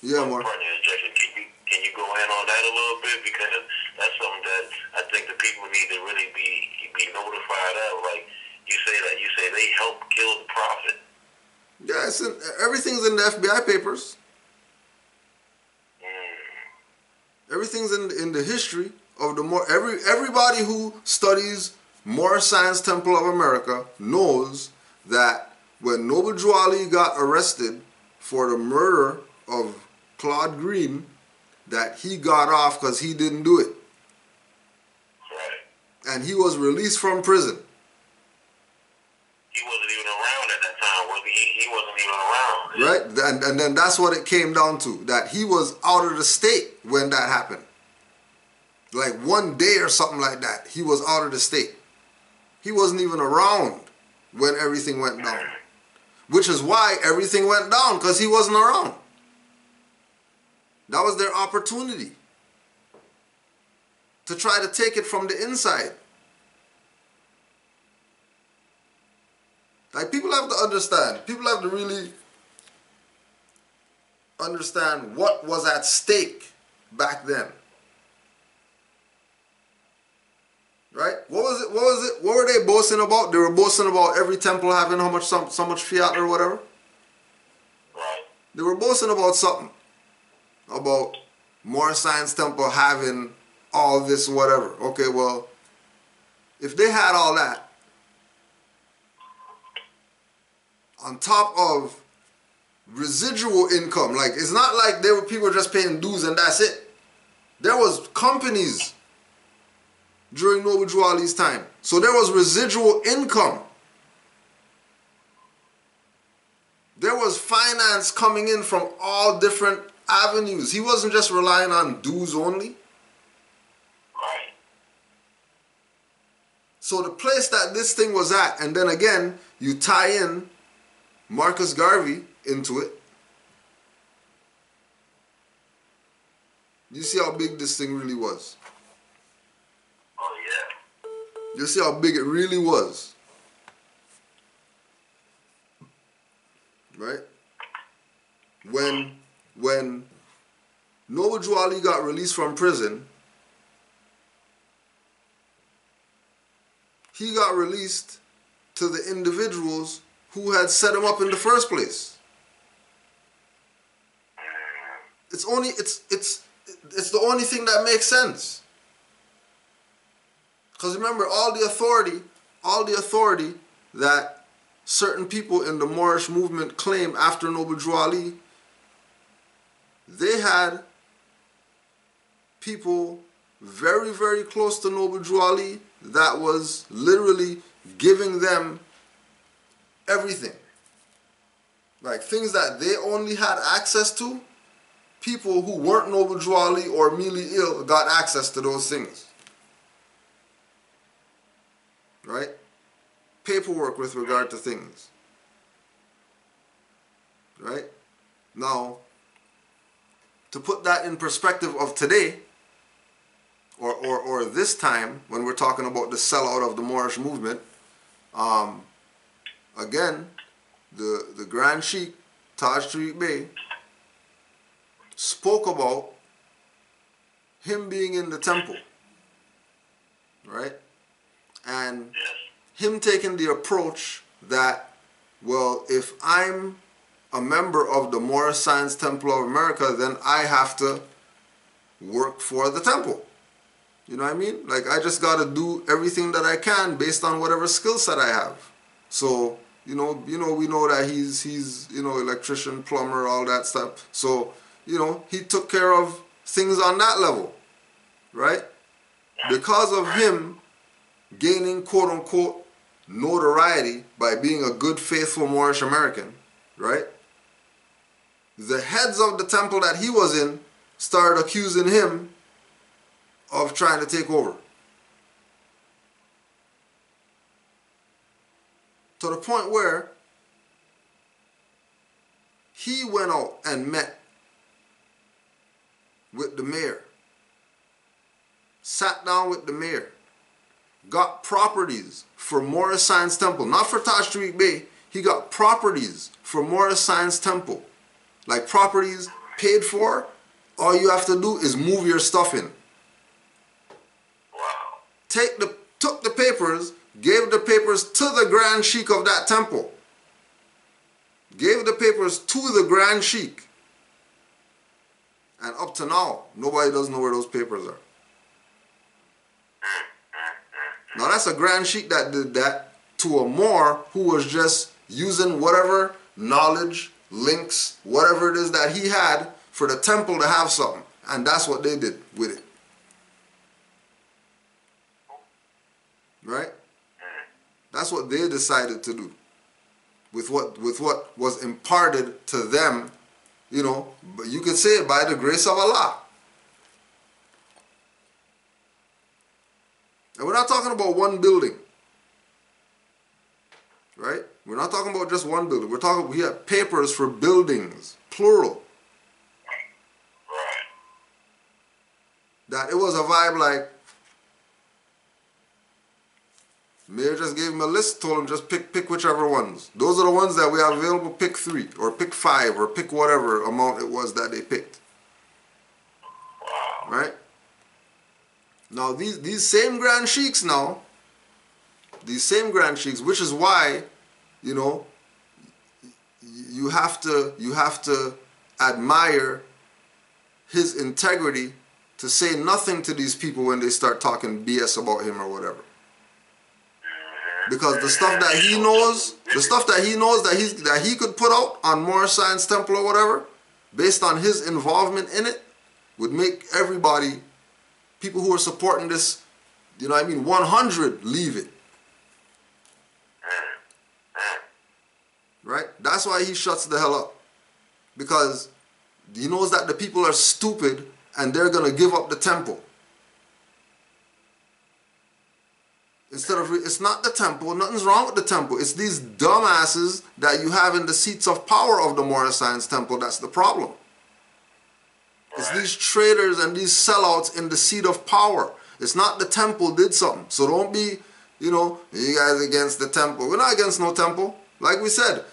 Yeah, more. Can you go in on that a little bit? Because that's something that I think the people need to really be notified of. Like, you say they helped kill the Prophet. Yeah, everything's in the FBI papers. Everything's in the history of the Moor. Everybody who studies Moor Science Temple of America knows that when Noble Drew Ali got arrested for the murder of Claude Green, that he got off because he didn't do it. Right. And he was released from prison. He wasn't even around at that time, was he? He wasn't even around. Right? And then that's what it came down to, that he was out of the state when that happened. Like one day or something like that, he was out of the state. He wasn't even around when everything went down. Which is why everything went down, because he wasn't around. That was their opportunity to try to take it from the inside. Like, people have to understand. People have to really understand what was at stake back then. Right? What was it? What were they boasting about? They were boasting about every temple having how much, so much fiat or whatever. Right. They were boasting about something. About Moor Science Temple having all this whatever. Okay, well, if they had all that, on top of residual income, like, it's not like there were people just paying dues and that's it. There was companies during Noble Drew Ali's time. So there was residual income. There was finance coming in from all different avenues. He wasn't just relying on dues only. Right. So the place that this thing was at, and then again, you tie in Marcus Garvey into it. You see how big this thing really was. Oh, yeah. You see how big it really was. right? When Noble Drew Ali got released from prison, he got released to the individuals who had set him up in the first place. It's the only thing that makes sense. Because remember, all the authority that certain people in the Moorish movement claim after Noble Drew Ali, they had people very, very close to Noble Drew Ali that was literally giving them everything. Like things that they only had access to, people who weren't Noble Drew Ali or merely ill got access to those things. Right? Paperwork with regard to things. Right? Now, to put that in perspective of today, or this time, when we're talking about the sellout of the Moorish movement, again, the Grand Sheikh, Taj Tariq Bey, spoke about him being in the temple, right? And him taking the approach that, well, if I'm a member of the Moorish Science Temple of America, then I have to work for the temple. You know what I mean? Like, I just got to do everything that I can based on whatever skill set I have. So, we know that he's electrician, plumber, all that stuff. So, he took care of things on that level, right? Because of him gaining quote-unquote notoriety by being a good, faithful Moorish American, right? The heads of the temple that he was in started accusing him of trying to take over. To the point where he went out and met with the mayor, sat down with the mayor, got properties for Moorish Science Temple, not for Taj Tariq Bey. He got properties for Moorish Science Temple, like properties paid for. All you have to do is move your stuff in. Took the papers, gave the papers to the Grand Sheikh of that temple. Gave the papers to the Grand Sheikh. And up to now, nobody doesn't know where those papers are. Now that's a Grand Sheikh that did that to a Moor who was just using whatever knowledge, links, whatever it is that he had for the temple to have something. And that's what they did with it. Right? That's what they decided to do with what was imparted to them, but you could say it by the grace of Allah. And we're not talking about one building. Right? We're not talking about just one building. We have papers for buildings, plural. That it was a vibe like, Mayor just gave him a list, told him just pick whichever ones. Those are the ones that we have available, pick 3, or pick 5, or pick whatever amount it was that they picked. Right? Now these same Grand Sheikhs now, which is why, you have to admire his integrity to say nothing to these people when they start talking BS about him or whatever. Because the stuff that he knows, that he could put out on Moorish Science Temple or whatever, based on his involvement in it, would make everybody, people who are supporting this, 100 leave it. Right? That's why he shuts the hell up. Because he knows that the people are stupid and they're going to give up the temple. It's not the temple, nothing's wrong with the temple. It's these dumbasses that you have in the seats of power of the Moorish Science Temple that's the problem. It's these traitors and these sellouts in the seat of power. It's not the temple did something. So don't be, you guys against the temple. We're not against no temple. Like we said,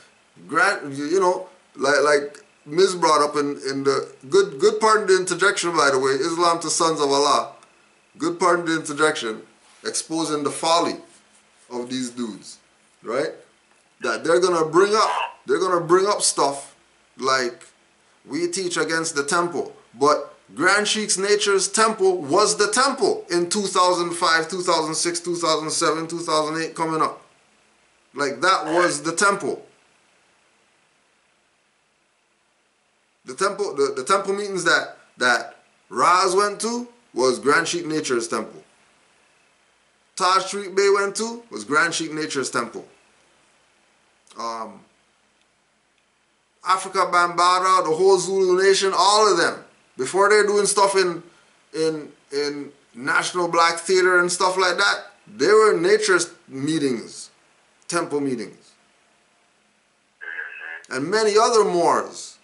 You know, like Ms. brought up in the good part of the interjection, by the way, Islam to Sons of Allah. Good part of the interjection, exposing the folly of these dudes, right? That they're gonna bring up stuff like we teach against the temple, but Grand Sheikh's Nature's temple was the temple in 2005, 2006, 2007, 2008 coming up. Like that was the temple. The temple meetings that Raz went to was Grand Sheikh Nature's temple. Taj Street Bay went to was Grand Sheikh Nature's temple. Africa Bambaataa, the whole Zulu Nation, all of them, before they're doing stuff in National Black Theater and stuff like that, they were nature's meetings, temple meetings. And many other Moors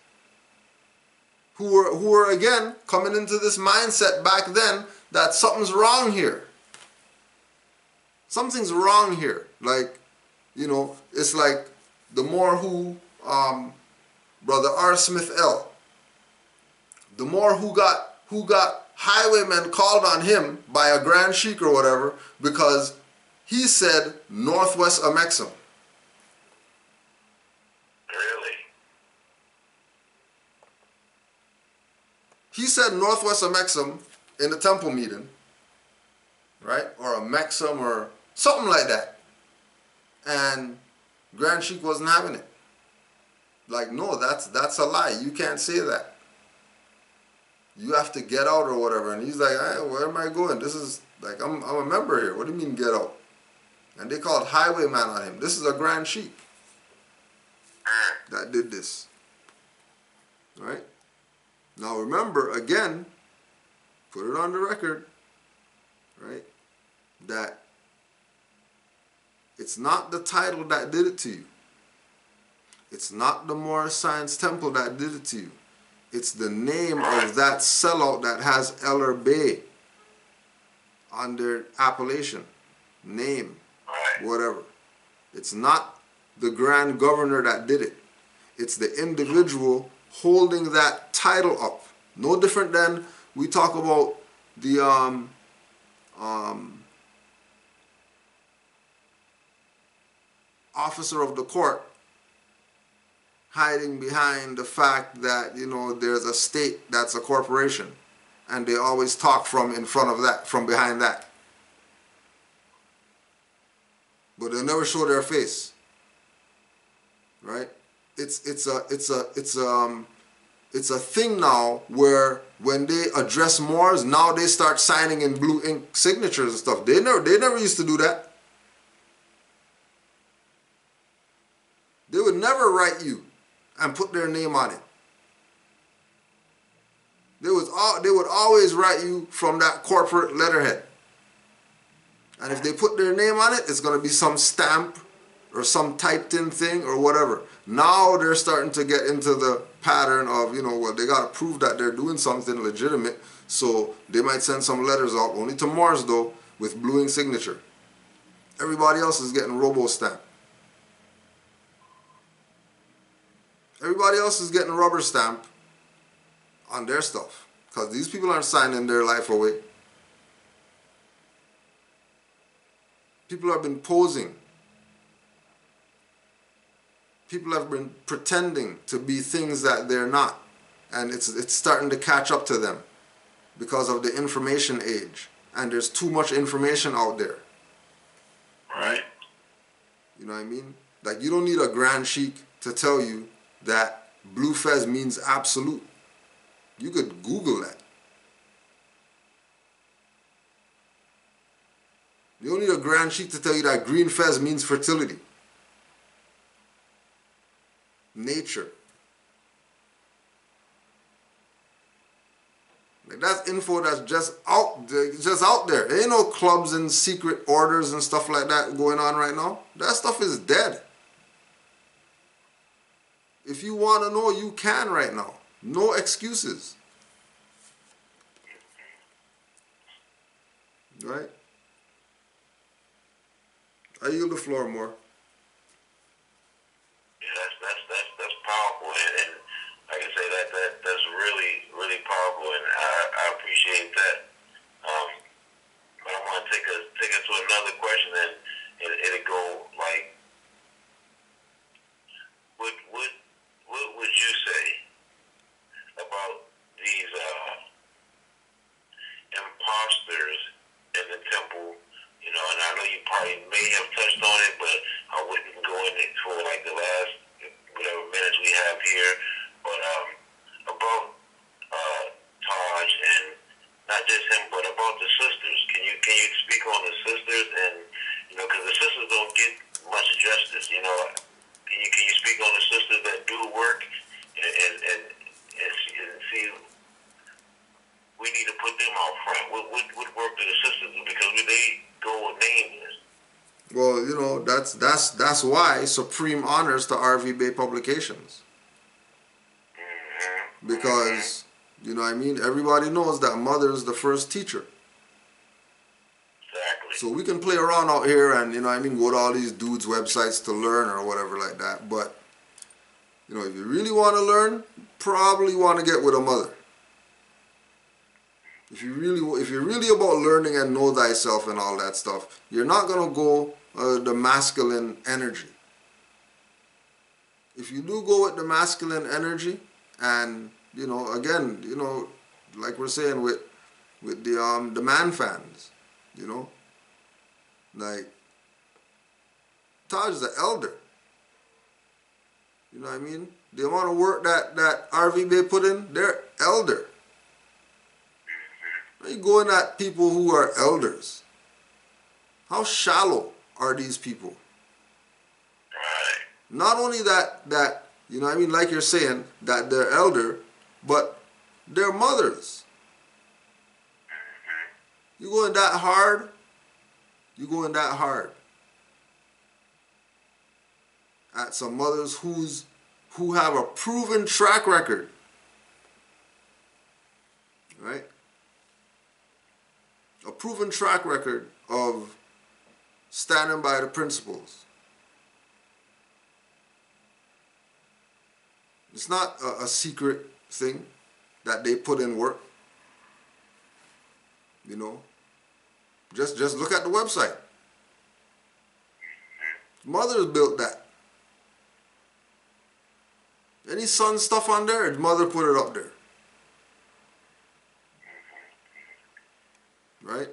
who were again coming into this mindset back then that something's wrong here. Something's wrong here. Like, you know, it's like the more who Brother R. Smith L. The more who got highwaymen called on him by a Grand Sheik or whatever because he said Northwest Amexem. Really? He said Northwest Amexem in the temple meeting, right? Or Amexem or something like that. And Grand Sheik wasn't having it. Like, no, that's a lie. You can't say that. You have to get out or whatever. And he's like, hey, where am I going? This is, like, I'm a member here. What do you mean get out? And they called highwayman on him. This is a Grand Sheik that did this. Right? Now remember, again, put it on the record, right, that it's not the title that did it to you. It's not the Moorish Science Temple that did it to you. It's the name of that sellout that has Eller Bay on their appellation, name, whatever. It's not the Grand Governor that did it. It's the individual holding that title up. No different than we talk about the officer of the court hiding behind the fact that, you know, there's a state that's a corporation, and they always talk from in front of that, from behind that. But they never show their face. Right? It's a thing now where when they address Moors, now they start signing in blue ink signatures and stuff. They never used to do that. They would never write you and put their name on it. They would always write you from that corporate letterhead. And if they put their name on it, it's going to be some stamp or some typed in thing or whatever. Now they're starting to get into the pattern of, you know, well, they got to prove that they're doing something legitimate. So they might send some letters out, only to Moors though, with blue ink signature. Everybody else is getting robo-stamp. Everybody else is getting rubber stamp on their stuff. Because these people aren't signing their life away. People have been posing. People have been pretending to be things that they're not. And it's starting to catch up to them because of the information age. And there's too much information out there. Right? You know what I mean? Like, you don't need a Grand Sheik to tell you that blue fez means absolute. You could Google that. You don't need a Grand Sheik to tell you that green fez means fertility. Nature. Like, that's info that's just out there. There ain't no clubs and secret orders and stuff like that going on right now. That stuff is dead. If you want to know, you can right now. No excuses. Right? I yield the floor more. Yeah, that's what work do the sisters do? Because they go with names. Well, you know, that's why Supreme honors to RV Bay Publications. Because, you know what I mean, everybody knows that mother is the first teacher. Exactly. So we can play around out here and, you know what I mean, go to all these dudes' websites to learn or whatever like that. But, you know, if you really want to learn, probably want to get with a mother. If you're really about learning and know thyself and all that stuff, you're not going to go the masculine energy. If you do go with the masculine energy, and, you know, again, you know, like we're saying with the man fans, you know, like, Taj is an elder. You know what I mean? The amount of work that RV Bay put in, they're elder. Now you going at people who are elders. How shallow are these people? Not only that, you know what I mean, like you're saying, that they're elder, but they're mothers. You going that hard? You going that hard at some mothers who have a proven track record, right? A proven track record of standing by the principles. It's not a secret thing that they put in work. You know, just look at the website. Mothers built that. Any son stuff on there, his mother put it up there. Right?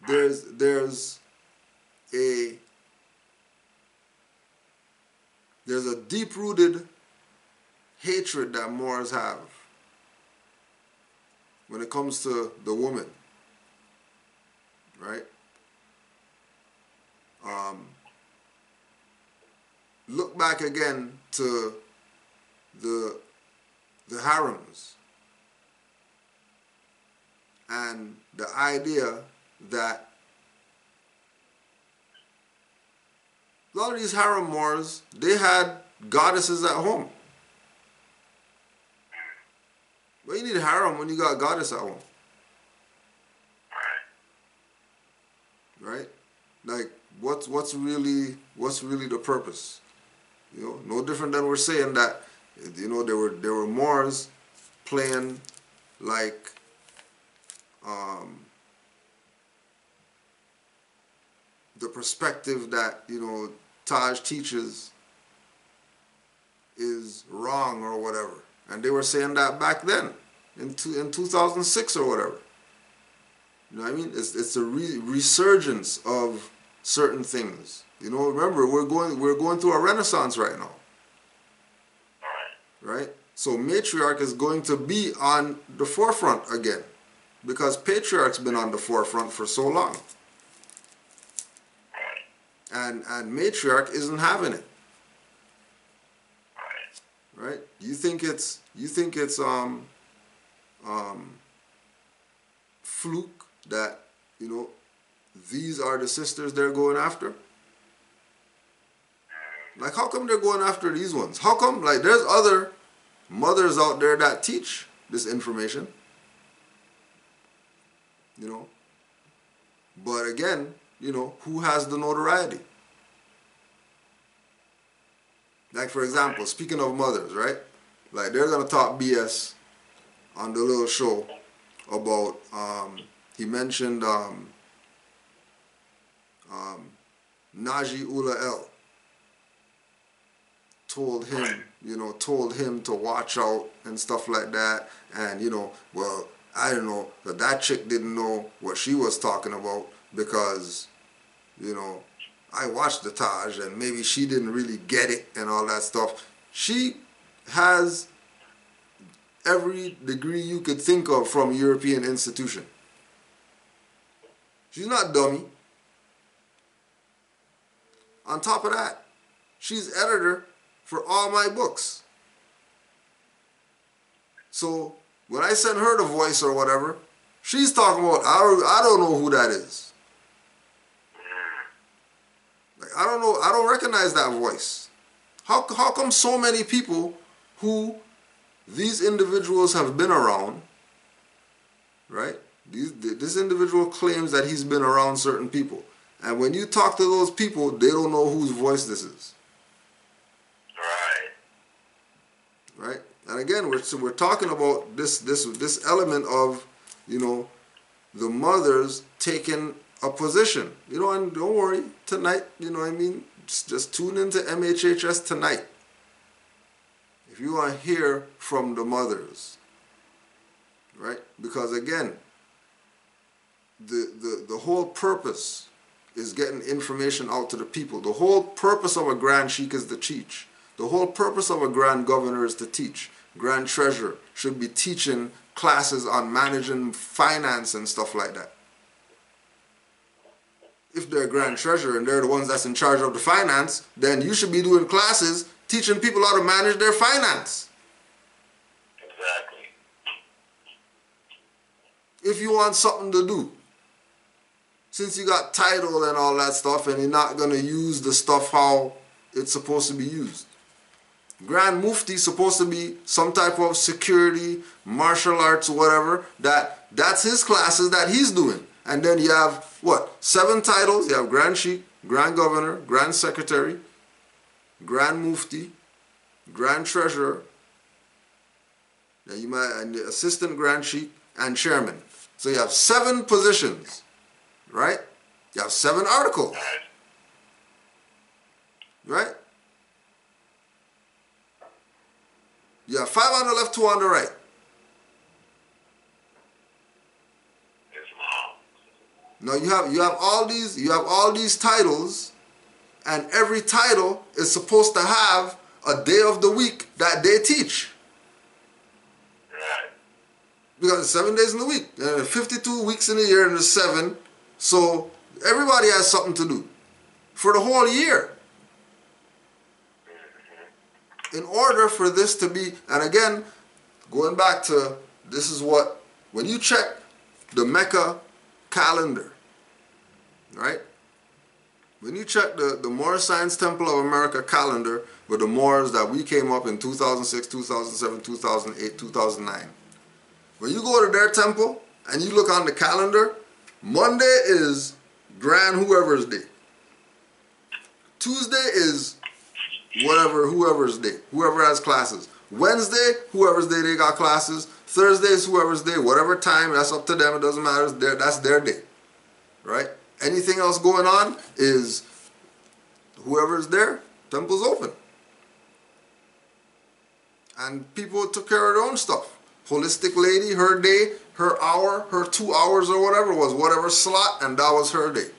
There's a deep-rooted hatred that Moors have when it comes to the woman, right? Look back again to the harems and the idea that a lot of these harem Moors, they had goddesses at home. Well, you need a harem when you got a goddess at home. Right? Like, what's really the purpose? You know, no different than we're saying that, you know, there were Moors playing like the perspective that, you know, Taj teaches is wrong or whatever. And they were saying that back then, in 2006 or whatever. You know what I mean? It's a resurgence of certain things. You know, remember, we're going through a renaissance right now. Right? So matriarch is going to be on the forefront again, because patriarch's been on the forefront for so long. And matriarch isn't having it. Right? You think it's fluke that, you know, these are the sisters they're going after? Like, how come they're going after these ones? How come, like, there's other mothers out there that teach this information? You know? But again, you know, who has the notoriety? Like, for example, speaking of mothers, right? Like, they're going to talk BS on the little show about, he mentioned Naji Ula El told him to watch out and stuff like that. And, you know, well, I don't know, that chick didn't know what she was talking about because, you know, I watched the Taj and maybe she didn't really get it and all that stuff. She has every degree you could think of from a European institution. She's not dummy. On top of that, she's editor for all my books. So When I send her the voice or whatever, she's talking about, I don't know who that is. Like, I don't know, I don't recognize that voice. How come so many people who these individuals have been around, right? This individual claims that he's been around certain people. And when you talk to those people, they don't know whose voice this is. Right? And again, we're talking about this element of, you know, the mothers taking a position. You know, and don't worry, tonight, you know what I mean? Just tune into MHHS tonight. If you want to hear from the mothers. Right? Because again, the whole purpose is getting information out to the people. The whole purpose of a Grand Sheikh is to teach. The whole purpose of a Grand Governor is to teach. Grand Treasurer should be teaching classes on managing finance and stuff like that. If they're a Grand Treasurer and they're the ones that's in charge of the finance, then you should be doing classes teaching people how to manage their finance. Exactly. If you want something to do. Since you got title and all that stuff and you're not going to use the stuff how it's supposed to be used. Grand Mufti is supposed to be some type of security, martial arts, whatever. That's his classes that he's doing. And then you have, what, 7 titles? You have Grand Sheikh, Grand Governor, Grand Secretary, Grand Mufti, Grand Treasurer, then you might, and the Assistant Grand Sheikh, and Chairman. So you have 7 positions, right? You have 7 articles, right? You have 5 on the left, 2 on the right. Now you have all these titles, and every title is supposed to have a day of the week that they teach. Right. Because it's 7 days in the week, 52 weeks in a year, and there's 7. So everybody has something to do for the whole year. In order for this to be, and again, going back to, this is what, when you check the Mecca calendar, right? When you check the Moorish Science Temple of America calendar with the Moors that we came up in 2006, 2007, 2008, 2009. When you go to their temple and you look on the calendar, Monday is Grand Whoever's Day. Tuesday is whoever's day, whoever has classes. Wednesday, whoever's day they got classes. Thursday is whoever's day, whatever time, that's up to them, it doesn't matter, that's their day, right? Anything else going on is whoever's there, temple's open. And people took care of their own stuff. Holistic lady, her day, her hour, her 2 hours or whatever was whatever slot, and that was her day.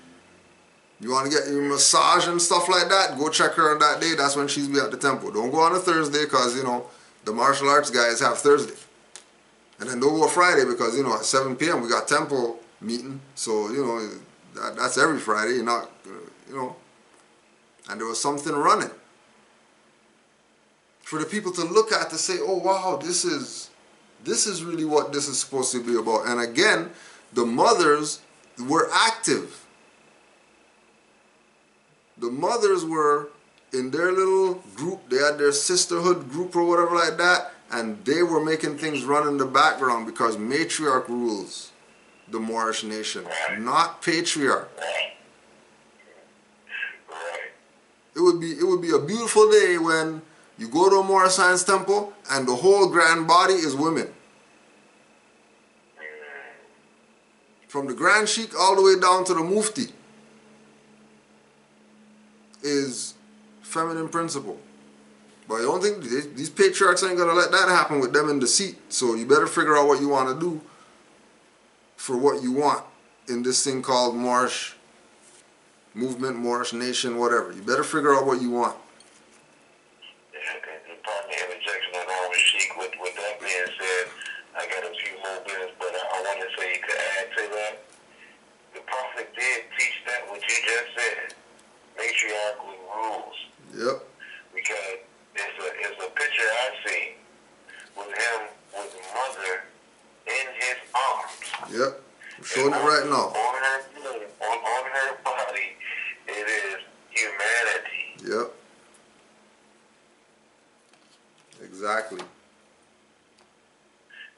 You want to get your massage and stuff like that, go check her on that day. That's when she's be at the temple. Don't go on a Thursday because, you know, the martial arts guys have Thursday. And then don't go Friday because, you know, at 7 p.m. we got temple meeting. So, you know, that's every Friday. You're not, you know. And there was something running. For the people to look at to say, oh, wow, this is really what this is supposed to be about. And again, the mothers were active. The mothers were in their little group, they had their sisterhood group or whatever like that, and they were making things run in the background because matriarch rules the Moorish nation, not patriarch. It would be a beautiful day when you go to a Moorish Science Temple and the whole grand body is women. From the Grand Sheikh all the way down to the Mufti is feminine principle. But I don't think these patriarchs ain't gonna let that happen with them in the seat. So you better figure out what you want to do for what you want in this thing called Moorish movement, Moorish nation, whatever. You better figure out what you want. Yeah, pardon the interjection on Moorish Sheikh. With that being said, I got a few more minutes, but I want to say to add to that, the Prophet did teach that what you just said. Matriarchal rules. Yep. Because it's a picture I see with him with the mother Yep. I'm showing it right now. On her body, it is humanity. Yep. Exactly.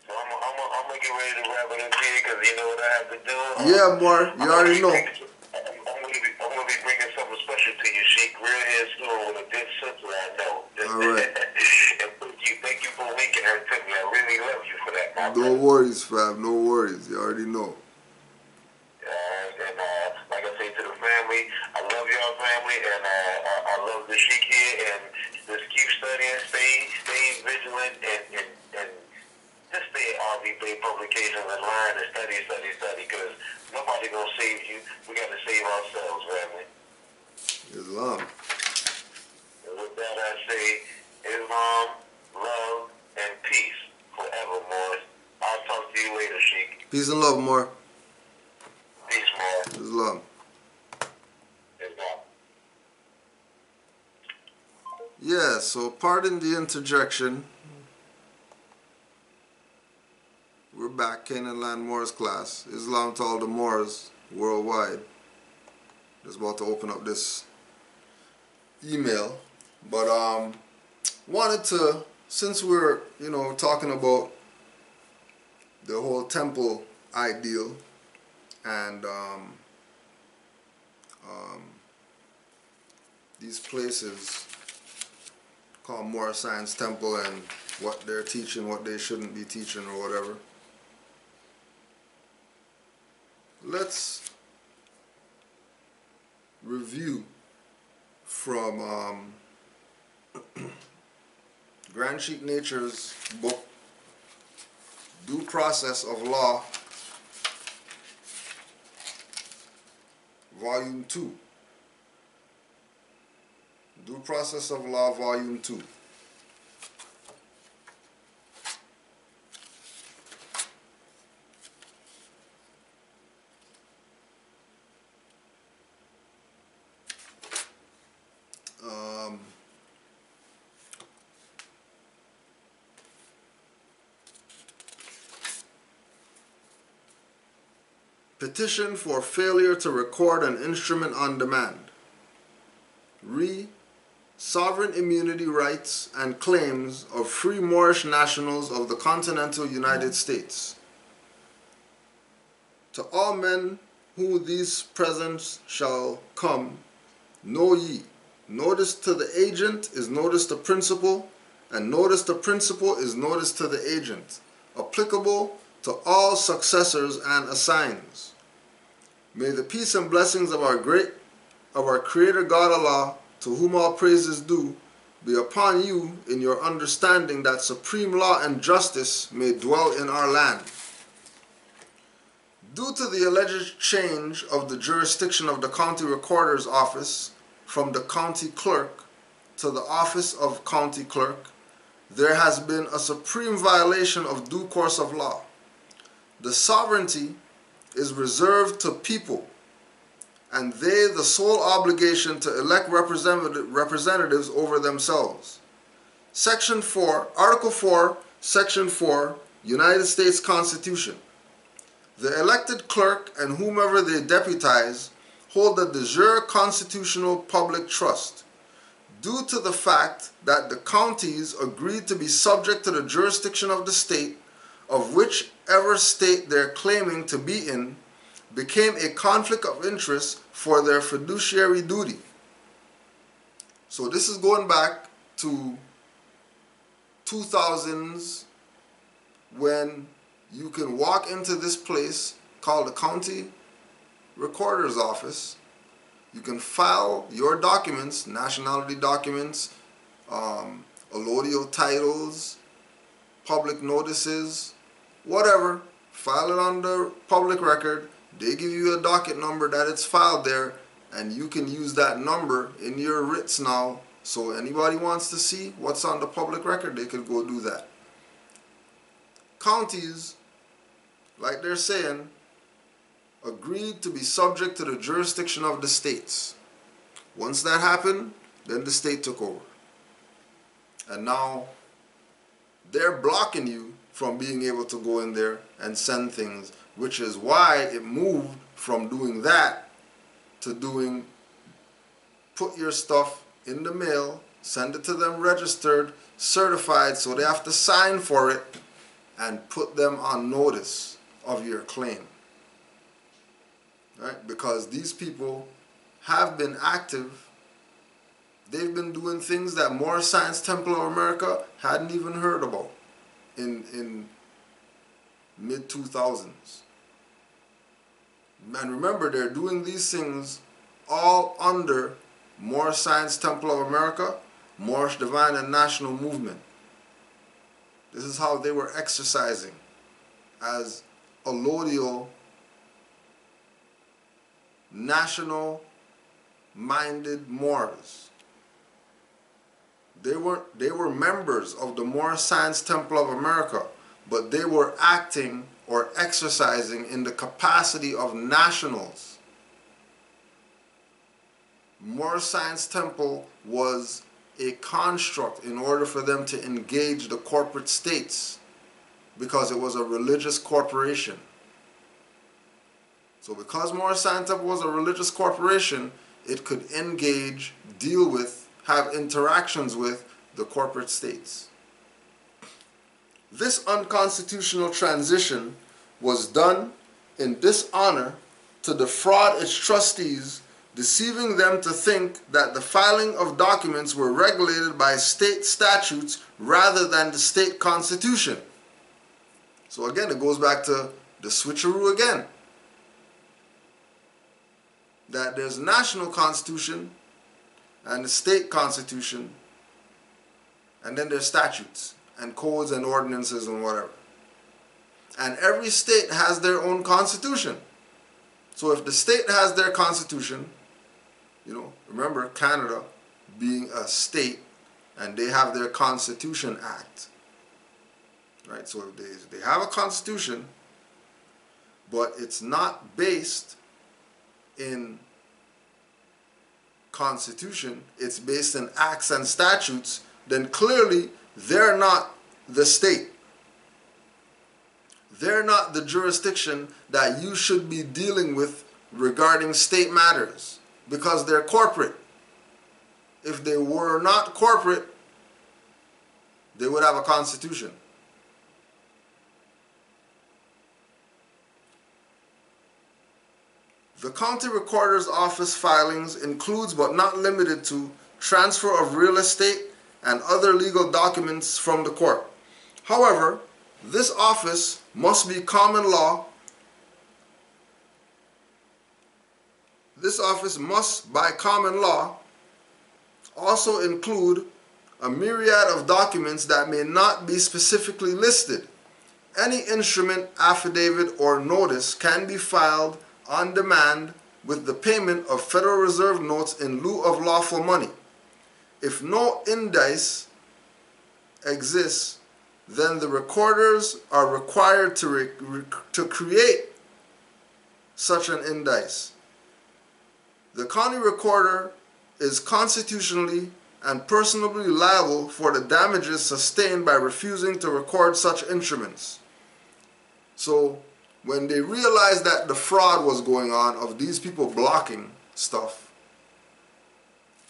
So I'm gonna get ready to wrap it up here because you know what I have to do. Yeah, Mar. You already know. I'm gonna be bringing something special to you, Sheikh. Real here soon with a good sister I know. All right. And thank you for linking her to me. I really love you for that, my No brother. worries, fam. No worries. You already know. And like I say to the family, I love y'all family, and I love the Sheikh here, and just keep studying, stay vigilant, and just stay at RV Bay Publications and learn and study, because nobody gonna save you. We gotta save ourselves, family. Islam. And with that, I say Islam, love, and peace forevermore. I'll talk to you later, Sheikh. Peace and love, Mar. Peace, man. Islam. Islam. Yeah, so pardon the interjection. We're back, Canaanland Moors class. Islam to all the Moors worldwide. Just about to open up this email. But wanted to, since we're, talking about the whole temple ideal and these places called Moorish Science Temple and what they're teaching, what they shouldn't be teaching or whatever. Let's review from Grand Sheikh Nature's book, Due Process of Law, Volume 2. Due Process of Law, Volume 2. Petition for failure to record an instrument on demand. Sovereign immunity rights and claims of free Moorish nationals of the continental United States. To all men who these presents shall come, know ye, notice to the agent is notice to principal, and notice to principal is notice to the agent, applicable to all successors and assigns. May the peace and blessings of our Creator God Allah, to whom all praise is due, be upon you in your understanding that supreme law and justice may dwell in our land. Due to the alleged change of the jurisdiction of the county recorder's office from the county clerk to the office of county clerk, there has been a supreme violation of due course of law. The sovereignty is reserved to people, and they the sole obligation to elect representatives over themselves. Section 4, Article 4, Section 4, United States Constitution. The elected clerk and whomever they deputize hold a de jure constitutional public trust, due to the fact that the counties agreed to be subject to the jurisdiction of the state, of whichever state they're claiming to be in, became a conflict of interest for their fiduciary duty. So this is going back to 2000s, when you can walk into this place called the county recorder's office. You can file your documents, nationality documents, allodial titles, public notices, whatever. File it on the public record. They give you a docket number that it's filed there, and you can use that number in your writs now. So anybody wants to see what's on the public record, they could go do that. Counties, like they're saying, agreed to be subject to the jurisdiction of the states. Once that happened, then the state took over. And now they're blocking you from being able to go in there and send things which is why it moved from doing that to doing put your stuff in the mail, send it to them registered, certified, so they have to sign for it, and put them on notice of your claim. Right? Because these people have been active. They've been doing things that Moorish Science Temple of America hadn't even heard about in mid-2000s. And remember, they're doing these things all under Moorish Science Temple of America, Moorish Divine and National Movement. This is how they were exercising as allodial, national-minded Moors. They were members of the Moorish Science Temple of America, but they were acting or exercising in the capacity of nationals. Moorish Science Temple was a construct in order for them to engage the corporate states, because it was a religious corporation. So because Moorish Science Temple was a religious corporation, it could engage, deal with, have interactions with the corporate states. This unconstitutional transition was done in dishonor to defraud its trustees, deceiving them to think that the filing of documents were regulated by state statutes rather than the state constitution. So again, it goes back to the switcheroo again. That there's a national constitution and the state constitution, and then there's statutes and codes and ordinances and whatever. And every state has their own constitution. So if the state has their constitution, you know, remember Canada being a state, and they have their Constitution Act. Right? So they have a constitution, but it's not based in constitution, it's based in acts and statutes, then clearly they're not the state. They're not the jurisdiction that you should be dealing with regarding state matters, because they're corporate. If they were not corporate, they would have a constitution. The county recorder's office filings includes but not limited to transfer of real estate and other legal documents from the court. However, this office must be common law. This office must, by common law, also include a myriad of documents that may not be specifically listed. Any instrument, affidavit, or notice can be filed on demand with the payment of Federal Reserve notes in lieu of lawful money. If no indice exists, then the recorders are required to create such an indice. The county recorder is constitutionally and personally liable for the damages sustained by refusing to record such instruments. So when they realized that the fraud was going on of these people blocking stuff,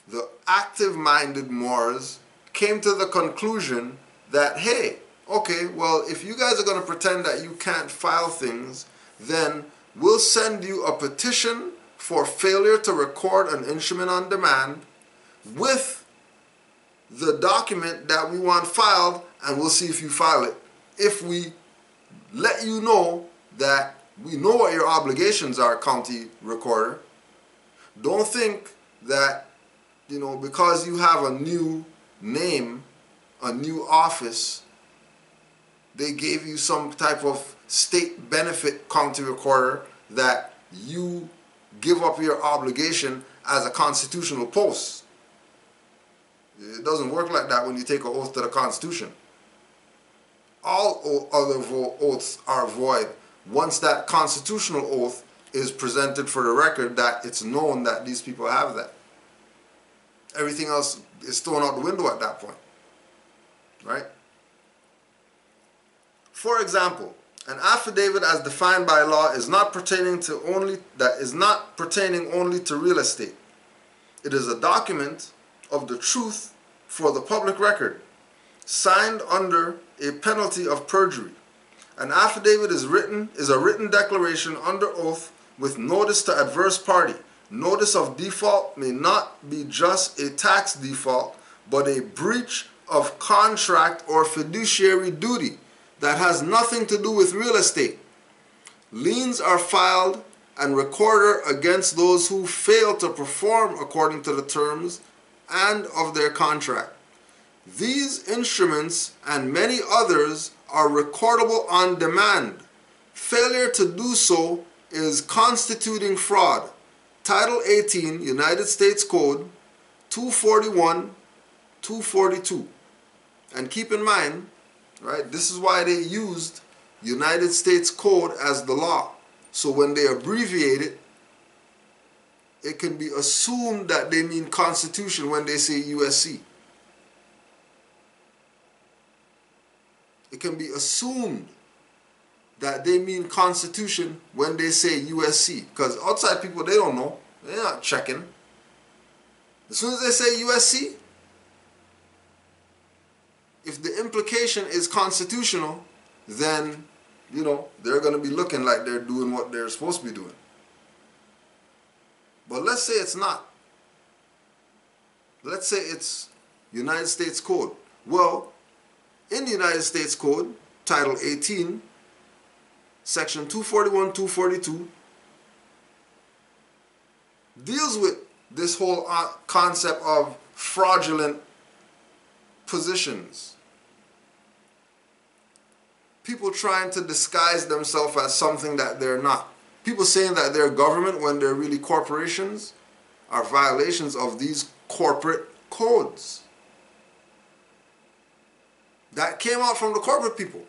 the active-minded Moors came to the conclusion that, hey, okay, well, if you guys are going to pretend that you can't file things, then we'll send you a petition for failure to record an instrument on demand with the document that we want filed, and we'll see if you file it. If we let you know that we know what your obligations are, county recorder, don't think that, you know, because you have a new name, a new office, they gave you some type of state benefit, county recorder, that you give up your obligation as a constitutional post. It doesn't work like that when you take an oath to the Constitution. All other oaths are void once that constitutional oath is presented for the record, that it's known that these people have that. Everything else is thrown out the window at that point. Right? For example, An affidavit as defined by law is not pertaining only to real estate. It is a document of the truth for the public record, signed under a penalty of perjury. An affidavit is a written declaration under oath with notice to adverse party. Notice of default may not be just a tax default, but a breach of contract or fiduciary duty that has nothing to do with real estate. Liens are filed and recorded against those who fail to perform according to the terms and of their contract. These instruments and many others are recordable on demand. Failure to do so is constituting fraud. Title 18, United States Code 241, 242. And keep in mind, right, this is why they used United States Code as the law. So when they abbreviate it, it can be assumed that they mean Constitution when they say USC. It can be assumed that they mean Constitution when they say USC. Because outside people, they don't know. They're not checking. As soon as they say USC, if the implication is constitutional, then, you know, they're going to be looking like they're doing what they're supposed to be doing. But let's say it's not. Let's say it's United States Code. Well, in the United States Code, Title 18, Section 241, 242, deals with this whole concept of fraudulent positions. People trying to disguise themselves as something that they're not. People saying that they're government when they're really corporations are violations of these corporate codes. That came out from the corporate people.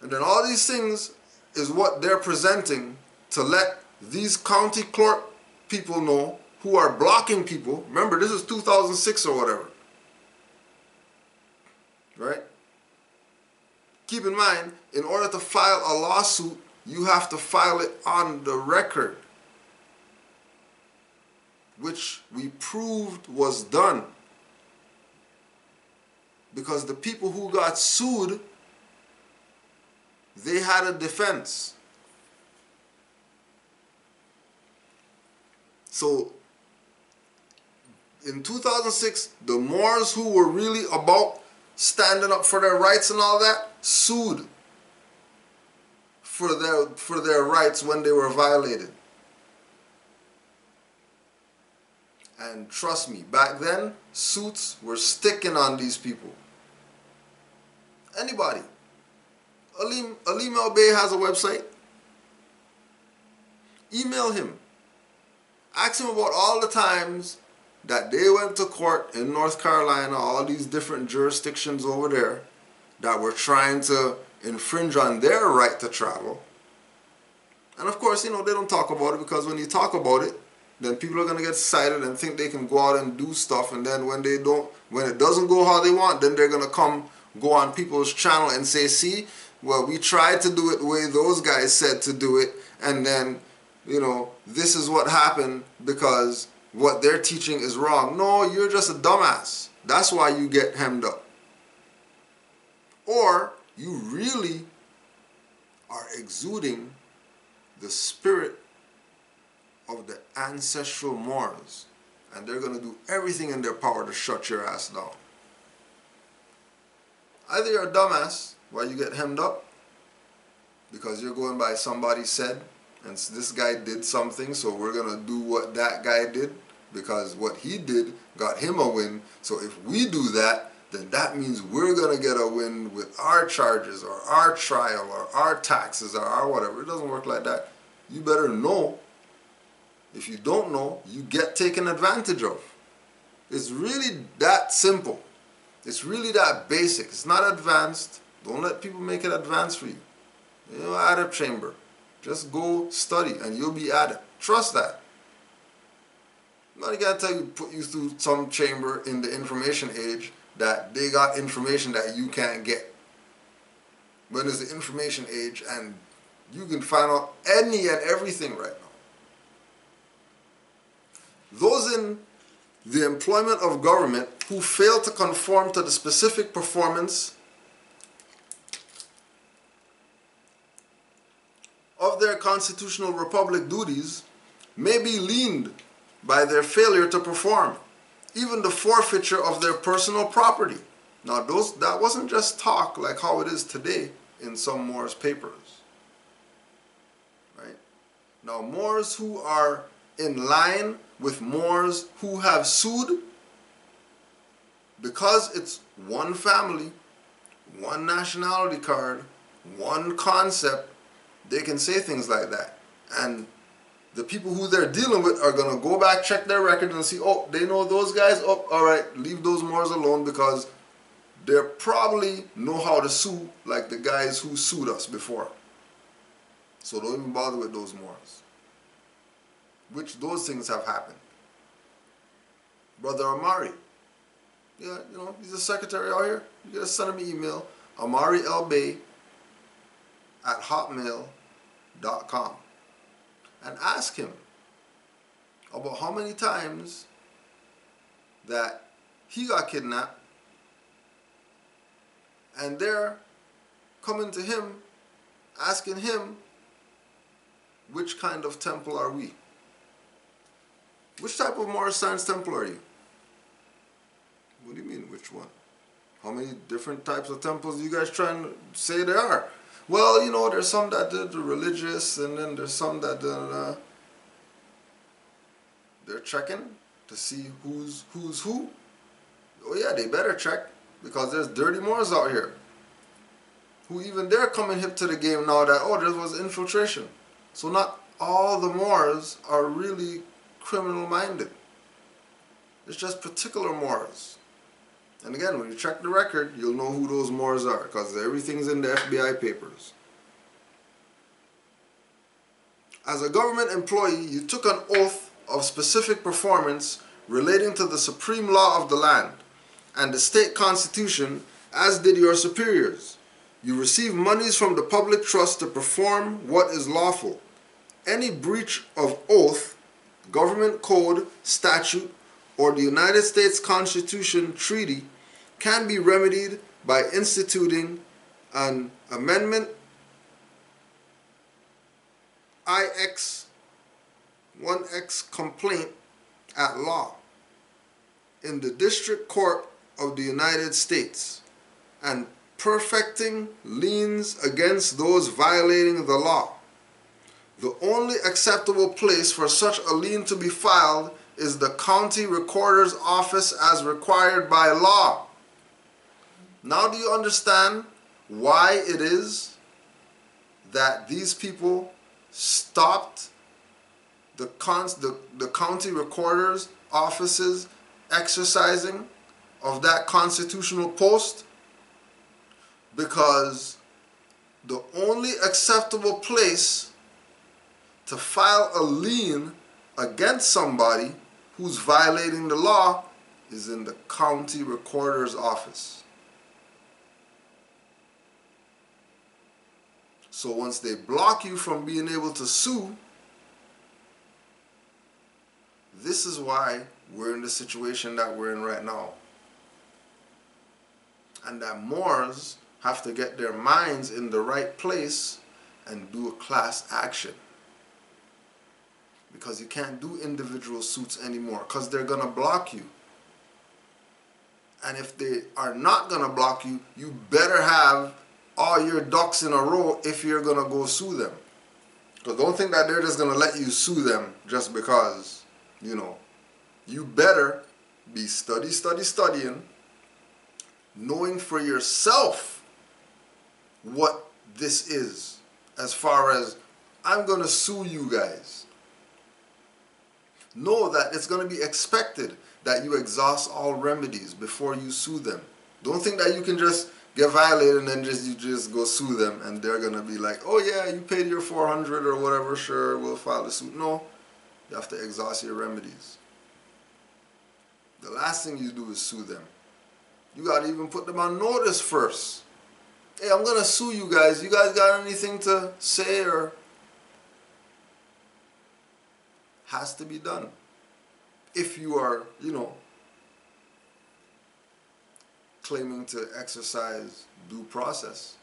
And then all these things is what they're presenting to let these county clerk people know who are blocking people. Remember, this is 2006 or whatever. Right? Keep in mind, in order to file a lawsuit, you have to file it on the record, which we proved was done. Because the people who got sued, they had a defense. So, in 2006, the Moors who were really about standing up for their rights and all that, sued for their rights when they were violated. And trust me, back then, suits were sticking on these people. Anybody. Alim El Bey has a website. Email him. Ask him about all the times that they went to court in North Carolina, all these different jurisdictions over there that were trying to infringe on their right to travel. And of course, you know, they don't talk about it because when you talk about it, then people are going to get excited and think they can go out and do stuff. And then when it doesn't go how they want, then they're going to go on people's channel and say, see, well, we tried to do it the way those guys said to do it. And then, you know, this is what happened because what they're teaching is wrong. No, you're just a dumbass. That's why you get hemmed up. Or you really are exuding the spirit of the ancestral Moors, and they're going to do everything in their power to shut your ass down. Either you're a dumbass while you get hemmed up because you're going by somebody said, and this guy did something, so we're going to do what that guy did because what he did got him a win. So if we do that, then that means we're going to get a win with our charges or our trial or our taxes or our whatever. It doesn't work like that. You better know. If you don't know, you get taken advantage of. It's really that simple. It's really that basic. It's not advanced. Don't let people make it advanced for you. You know, adept chamber. Just go study and you'll be adept. Trust that. I'm not going to tell you, put you through some chamber in the information age that they got information that you can't get. when it's the information age and you can find out any and everything right now. Those in the employment of government who fail to conform to the specific performance of their constitutional republic duties may be leaned by their failure to perform, even the forfeiture of their personal property. Now that wasn't just talk like how it is today in some Moors papers. Right? Now Moors who are in line with Moors who have sued, because it's one family, one nationality card, one concept, they can say things like that. And the people who they're dealing with are going to go back, check their records and see, oh, they know those guys, oh, all right, leave those Moors alone because they probably know how to sue like the guys who sued us before. So don't even bother with those Moors. Which those things have happened. Brother Amari, yeah, you know, he's a secretary out here. You gotta send him an email, amarillbay@hotmail.com, and ask him about how many times that he got kidnapped and they're coming to him, asking him, which kind of temple are we? Which type of Moorish Science temple are you? What do you mean, which one? How many different types of temples are you guys trying to say there are? Well, you know, there's some that do the religious, and then there's some that they're checking to see who's who. Oh yeah, they better check, because there's dirty Moors out here who even they're coming hip to the game now that, oh, there was infiltration. So not all the Moors are really criminal-minded. It's just particular Moors. And again, when you check the record, you'll know who those Moors are, because everything's in the FBI papers. As a government employee, you took an oath of specific performance relating to the supreme law of the land and the state constitution, as did your superiors. You receive monies from the public trust to perform what is lawful. Any breach of oath, government code, statute, or the United States Constitution treaty can be remedied by instituting an amendment IX-1X complaint at law in the District Court of the United States and perfecting liens against those violating the law. The only acceptable place for such a lien to be filed is the county recorder's office as required by law. Now do you understand why it is that these people stopped the county recorder's office's exercising of that constitutional post? Because the only acceptable place to file a lien against somebody who's violating the law is in the county recorder's office. So once they block you from being able to sue, this is why we're in the situation that we're in right now. And that Moors have to get their minds in the right place and do a class action. Because you can't do individual suits anymore, because they're going to block you. And if they are not going to block you, you better have all your ducks in a row if you're going to go sue them. Because don't think that they're just going to let you sue them just because, you know. You better be studying, knowing for yourself what this is, as far as I'm going to sue you guys. Know that it's going to be expected that you exhaust all remedies before you sue them. Don't think that you can just get violated and then you just go sue them and they're going to be like, oh yeah, you paid your $400 or whatever, sure, we'll file the suit. No, you have to exhaust your remedies. The last thing you do is sue them. You got to even put them on notice first. hey, I'm gonna sue you guys. You guys got anything to say? Or has to be done if you are, you know, claiming to exercise due process.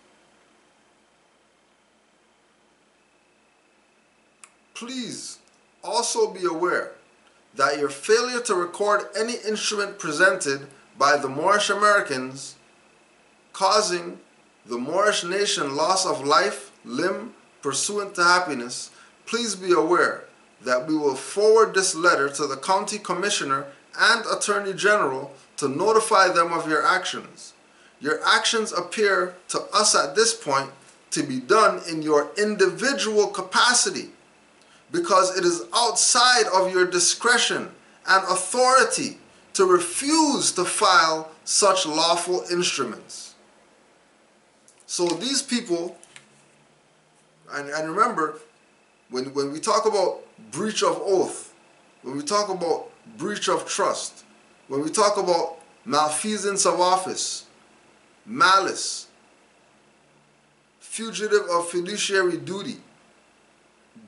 Please also be aware that your failure to record any instrument presented by the Moorish Americans causing the Moorish nation loss of life, limb, pursuant to happiness, please be aware that we will forward this letter to the County Commissioner and Attorney General to notify them of your actions. Your actions appear to us at this point to be done in your individual capacity because it is outside of your discretion and authority to refuse to file such lawful instruments. So these people, and remember, when we talk about breach of oath, when we talk about breach of trust, when we talk about malfeasance of office, malice, fugitive of fiduciary duty,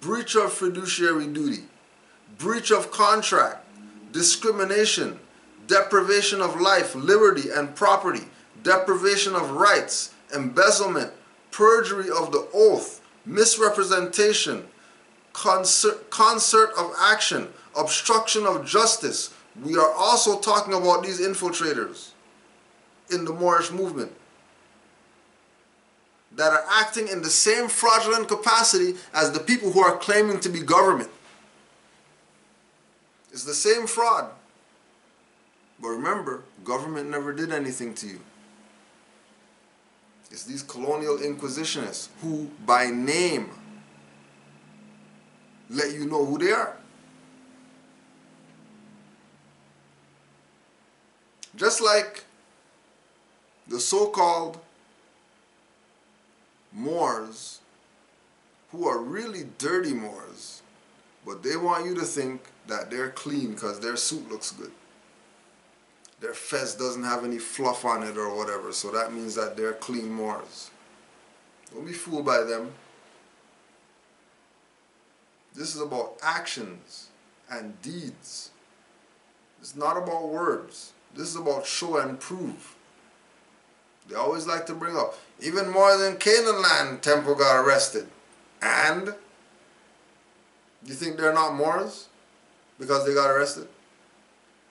breach of fiduciary duty, breach of contract, discrimination, deprivation of life, liberty, and property, deprivation of rights, embezzlement, perjury of the oath, misrepresentation, concert of action, obstruction of justice. We are also talking about these infiltrators in the Moorish movement that are acting in the same fraudulent capacity as the people who are claiming to be government. It's the same fraud. But remember, government never did anything to you. It's these colonial inquisitionists who, by name, let you know who they are. Just like the so-called Moors, who are really dirty Moors, but they want you to think that they're clean because their suit looks good. Their fez doesn't have any fluff on it or whatever, so that means that they're clean Moors. Don't be fooled by them. This is about actions and deeds. It's not about words. This is about show and prove. They always like to bring up, even more than Canaanland temple got arrested. And you think they're not Moors because they got arrested?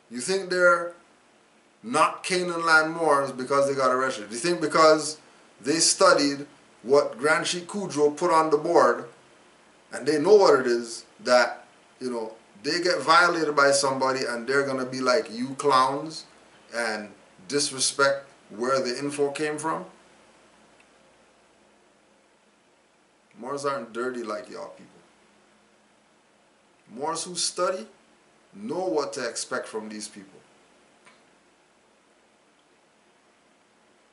You think they're not Canaanland Moors because they got arrested? You think because they studied what Grand Sheikh Kudro put on the board and they know what it is, that, you know, they get violated by somebody and they're going to be like, you clowns, and disrespect where the info came from? Moors aren't dirty like y'all people. Moors who study know what to expect from these people.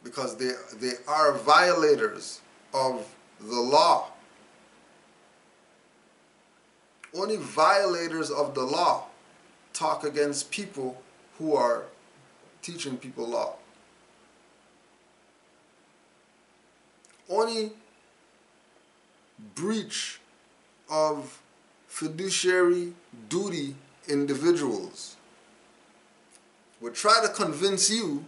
Because they are violators of the law. Only violators of the law talk against people who are teaching people law. Only breach of fiduciary duty individuals would try to convince you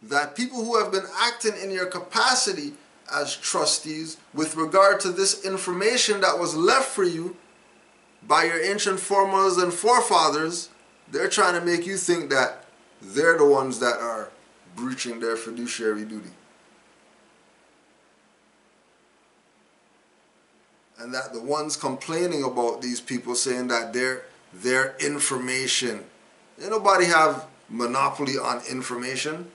that people who have been acting in your capacity as trustees with regard to this information that was left for you by your ancient foremothers and forefathers, they're trying to make you think that they're the ones that are breaching their fiduciary duty. And that the ones complaining about these people saying that their information, ain't nobody have monopoly on information.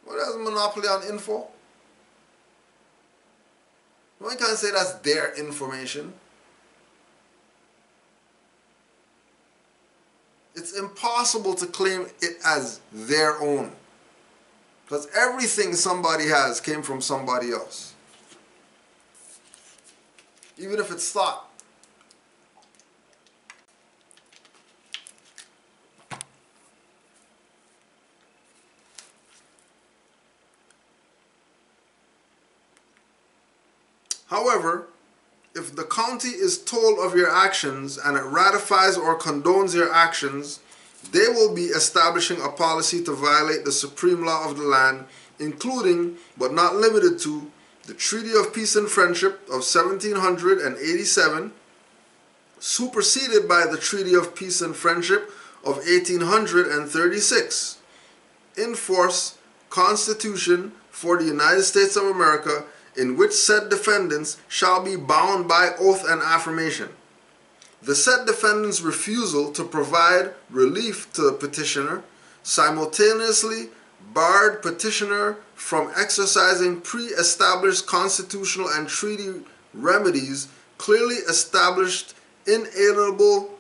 What has a monopoly on info? One can't say that's their information. It's impossible to claim it as their own. Because everything somebody has came from somebody else. Even if it's thought. However, if the county is told of your actions and it ratifies or condones your actions, they will be establishing a policy to violate the supreme law of the land, including, but not limited to, the Treaty of Peace and Friendship of 1787, superseded by the Treaty of Peace and Friendship of 1836. In force, Constitution for the United States of America, in which said defendants shall be bound by oath and affirmation. The said defendant's refusal to provide relief to the petitioner simultaneously barred petitioner from exercising pre-established constitutional and treaty remedies clearly established inalienable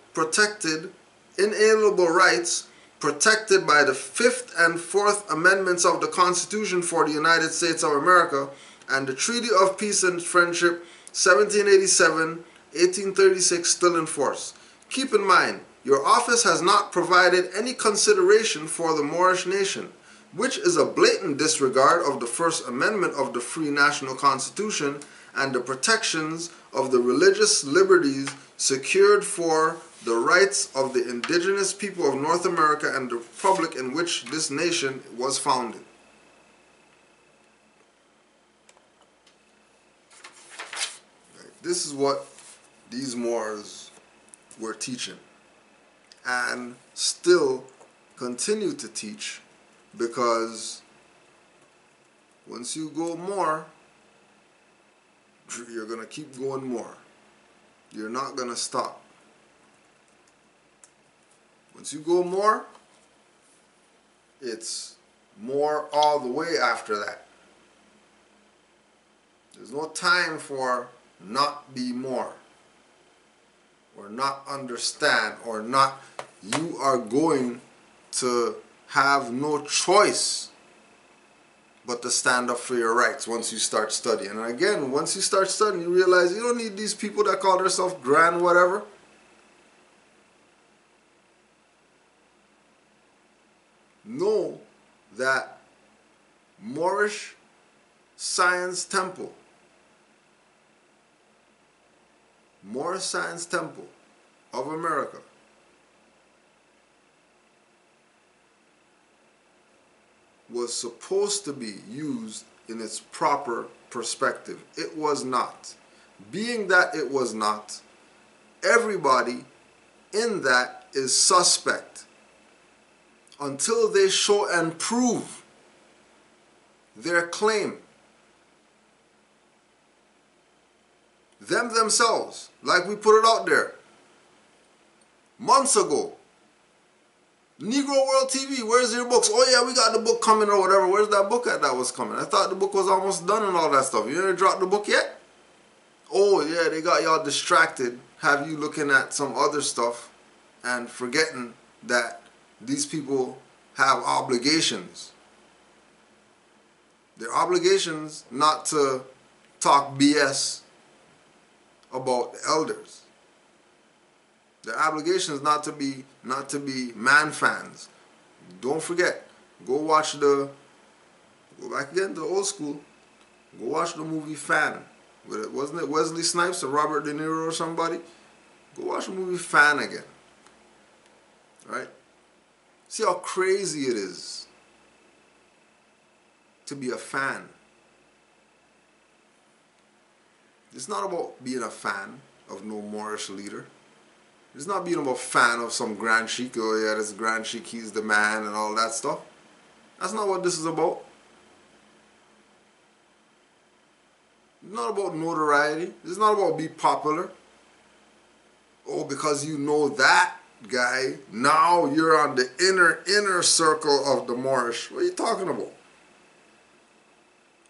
rights protected by the 5th and 4th Amendments of the Constitution for the United States of America and the Treaty of Peace and Friendship 1787, 1836 still in force. Keep in mind, your office has not provided any consideration for the Moorish nation, which is a blatant disregard of the First Amendment of the Free National Constitution and the protections of the religious liberties secured for the rights of the indigenous people of North America and the republic in which this nation was founded. This is what these Moors were teaching and still continue to teach, because once you go more, you're going to keep going more. You're not going to stop. Once you go more, it's more all the way after that. There's no time for not be more, or not understand, or not. You are going to have no choice but to stand up for your rights once you start studying. And again, once you start studying, you realize you don't need these people that call themselves grand whatever. Know that Moorish Science Temple, Moorish Science Temple of America, was supposed to be used in its proper perspective. It was not. Being that it was not, everybody in that is suspect until they show and prove their claim. Themselves, like we put it out there months ago. Negro World TV, where's your books? Oh yeah, we got the book coming or whatever. Where's that book at that was coming? I thought the book was almost done and all that stuff. You ain't dropped the book yet? Oh yeah, they got y'all distracted, have you looking at some other stuff and forgetting that these people have obligations. Their obligations not to talk BS about the elders. Their obligation is not to be man fans. Don't forget, go back again to old school. Go watch the movie Fan. Wasn't it Wesley Snipes or Robert De Niro or somebody? Go watch the movie Fan again. Right? See how crazy it is to be a fan. It's not about being a fan of no Moorish leader. It's not being about fan of some Grand Sheikh. Oh yeah, this Grand Sheikh, he's the man and all that stuff. That's not what this is about. It's not about notoriety. It's not about be popular. Oh, because you know that guy, now you're on the inner circle of the Moorish. What are you talking about?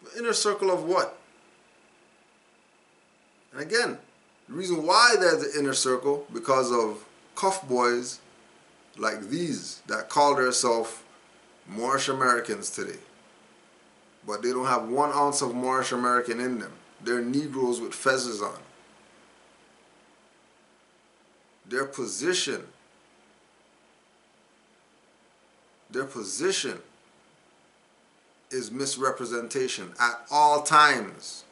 The inner circle of what? And again, the reason why there's the inner circle, because of cuff boys like these that call themselves Moorish Americans today. But they don't have 1 ounce of Moorish American in them. They're Negroes with fezzes on. Their position is misrepresentation at all times.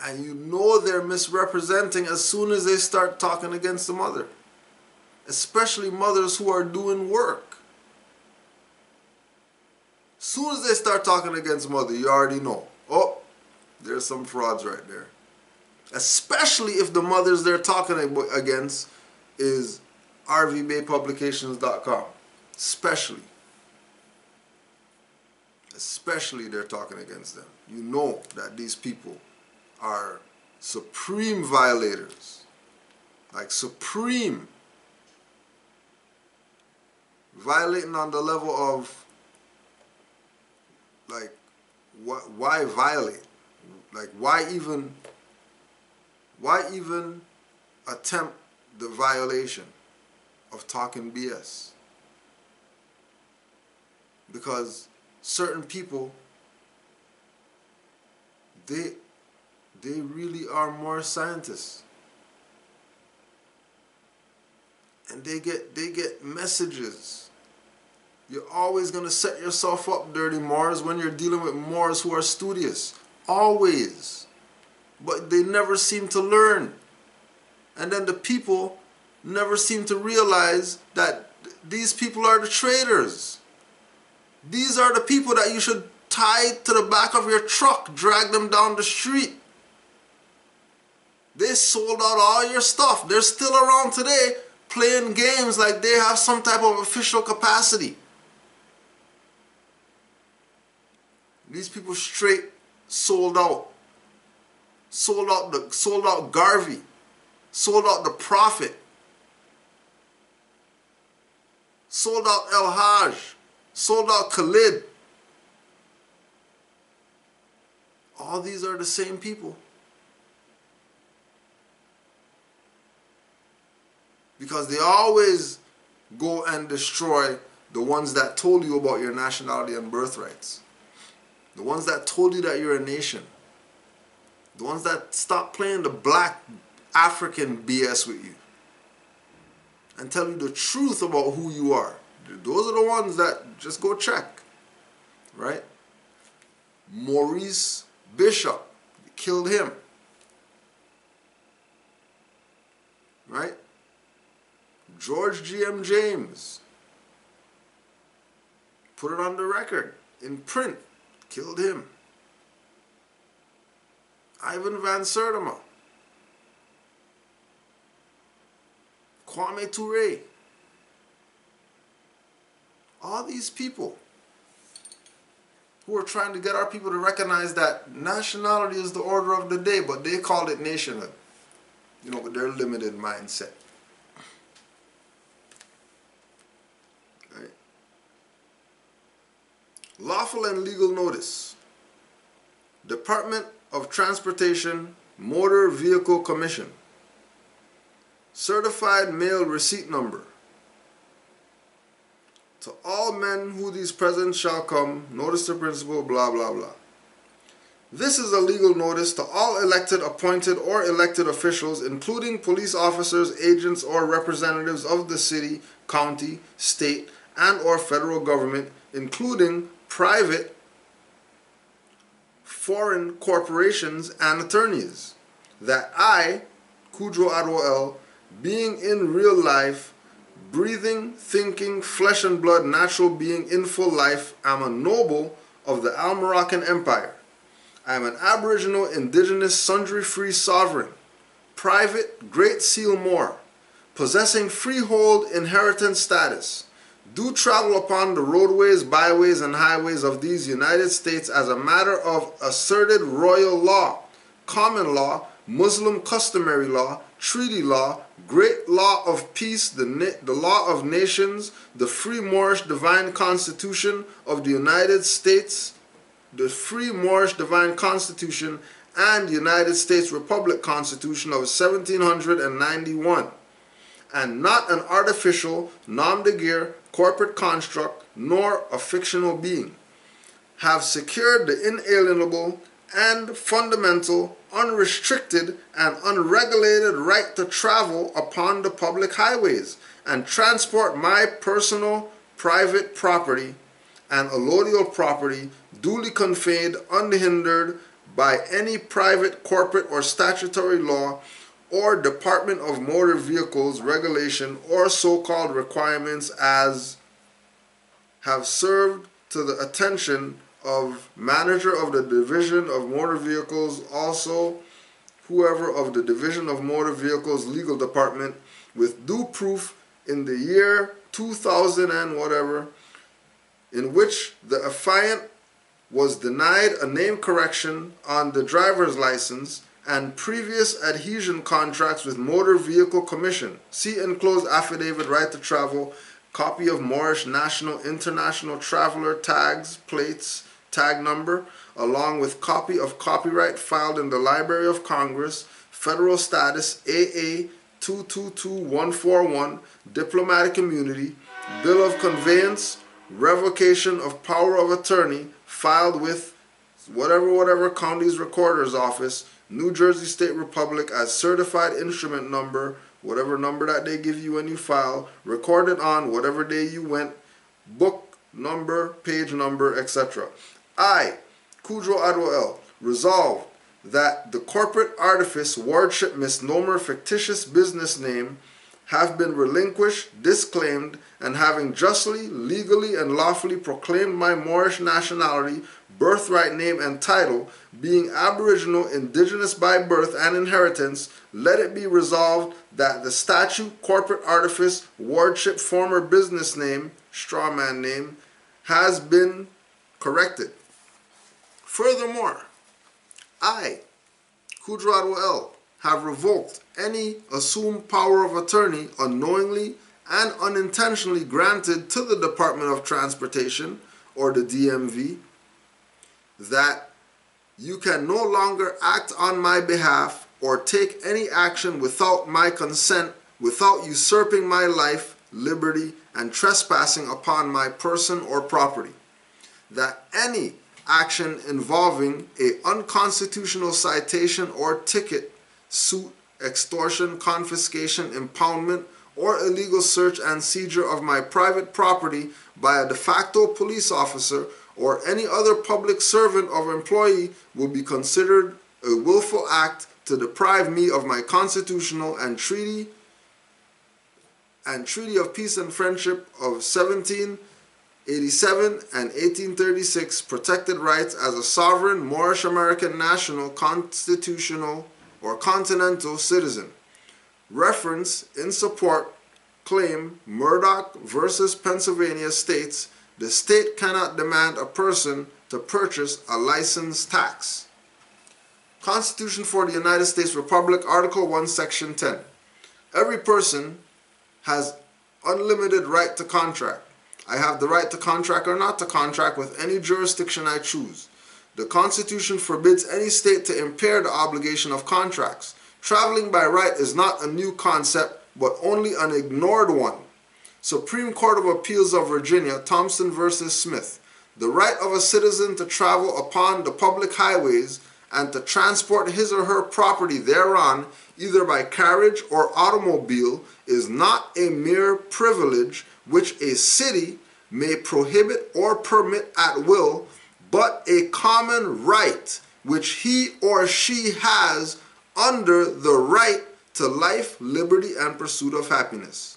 And you know they're misrepresenting as soon as they start talking against the mother. Especially mothers who are doing work. As soon as they start talking against mother, you already know. Oh, there's some frauds right there. Especially if the mothers they're talking against is rvbaypublications.com. Especially they're talking against them. You know that these people are supreme violators. Like supreme. Violating on the level of, like, why violate? Like, why even attempt the violation of talking BS? Because certain people, they really are more scientists. And they get messages. You're always going to set yourself up, dirty Moors, when you're dealing with Moors who are studious. Always. But they never seem to learn. And then the people never seem to realize that these people are the traitors. These are the people that you should tie to the back of your truck, drag them down the street. They sold out all your stuff. They're still around today playing games like they have some type of official capacity. These people straight sold out. Sold out Garvey. Sold out the Prophet. Sold out El Hajj. Sold out Khalid. All these are the same people. Because they always go and destroy the ones that told you about your nationality and birthrights. The ones that told you that you're a nation. The ones that stopped playing the black African BS with you. And tell you the truth about who you are. Those are the ones that just go check. Right? Maurice Bishop. They killed him. Right? George G.M. James. Put it on the record. In print. Killed him. Ivan Van Sertima. Kwame Ture. All these people who are trying to get our people to recognize that nationality is the order of the day, but they call it nationhood. You know, with their limited mindset. Right? Lawful and legal notice. Department of Transportation Motor Vehicle Commission. Certified mail receipt number. To all men who these present shall come, notice the principal, blah, blah, blah. This is a legal notice to all elected, appointed, or elected officials, including police officers, agents, or representatives of the city, county, state, and or federal government, including private, foreign corporations, and attorneys, that I, Kudro Adwoel, being in real life, breathing, thinking, flesh and blood, natural being in full life, am a noble of the Al-Moroccan Empire. I am an aboriginal, indigenous, sundry-free sovereign, private, Great Seal Moor, possessing freehold inheritance status, do travel upon the roadways, byways, and highways of these United States as a matter of asserted royal law, common law, Muslim customary law, treaty law, great law of peace, the law of nations, the free Moorish divine constitution of the United States, the free Moorish divine constitution, and United States Republic Constitution of 1791, and not an artificial, nom de guerre, corporate construct, nor a fictional being, have secured the inalienable and fundamental, unrestricted, and unregulated right to travel upon the public highways and transport my personal, private property and allodial property duly conveyed, unhindered, by any private, corporate, or statutory law or Department of Motor Vehicles regulation or so-called requirements as have served to the attention of manager of the Division of Motor Vehicles, also whoever of the Division of Motor Vehicles Legal Department, with due proof in the year 2000 and whatever, in which the affiant was denied a name correction on the driver's license and previous adhesion contracts with Motor Vehicle Commission. See enclosed affidavit, right to travel, copy of Moorish National International Traveler tags, plates, tag number, along with copy of copyright filed in the Library of Congress, federal status AA 222141, diplomatic immunity, bill of conveyance, revocation of power of attorney filed with whatever county's recorder's office, New Jersey State Republic as certified instrument number, whatever number that they give you when you file, recorded on whatever day you went, book number, page number, etc. I, Kudro Adwell, resolve that the corporate artifice, wardship, misnomer, fictitious business name have been relinquished, disclaimed, and having justly, legally, and lawfully proclaimed my Moorish nationality, birthright name, and title, being Aboriginal, indigenous by birth and inheritance, let it be resolved that the statute, corporate artifice, wardship, former business name, strawman name, has been corrected. Furthermore, I, Kudro L, have revoked any assumed power of attorney unknowingly and unintentionally granted to the Department of Transportation or the DMV, that you can no longer act on my behalf or take any action without my consent, without usurping my life, liberty, and trespassing upon my person or property. That any action involving a unconstitutional citation or ticket, suit, extortion, confiscation, impoundment, or illegal search and seizure of my private property by a de facto police officer or any other public servant or employee will be considered a willful act to deprive me of my constitutional and treaty of peace and friendship of 1787 and 1836 protected rights as a sovereign Moorish American national constitutional or continental citizen. Reference in support claim Murdoch versus Pennsylvania states the state cannot demand a person to purchase a license tax. Constitution for the United States Republic, Article 1, Section 10. Every person has unlimited right to contract. I have the right to contract or not to contract with any jurisdiction I choose. The Constitution forbids any state to impair the obligation of contracts. Traveling by right is not a new concept, but only an ignored one. Supreme Court of Appeals of Virginia, Thompson v. Smith. The right of a citizen to travel upon the public highways and to transport his or her property thereon, either by carriage or automobile, is not a mere privilege which a city may prohibit or permit at will, but a common right which he or she has under the right to life, liberty, and pursuit of happiness.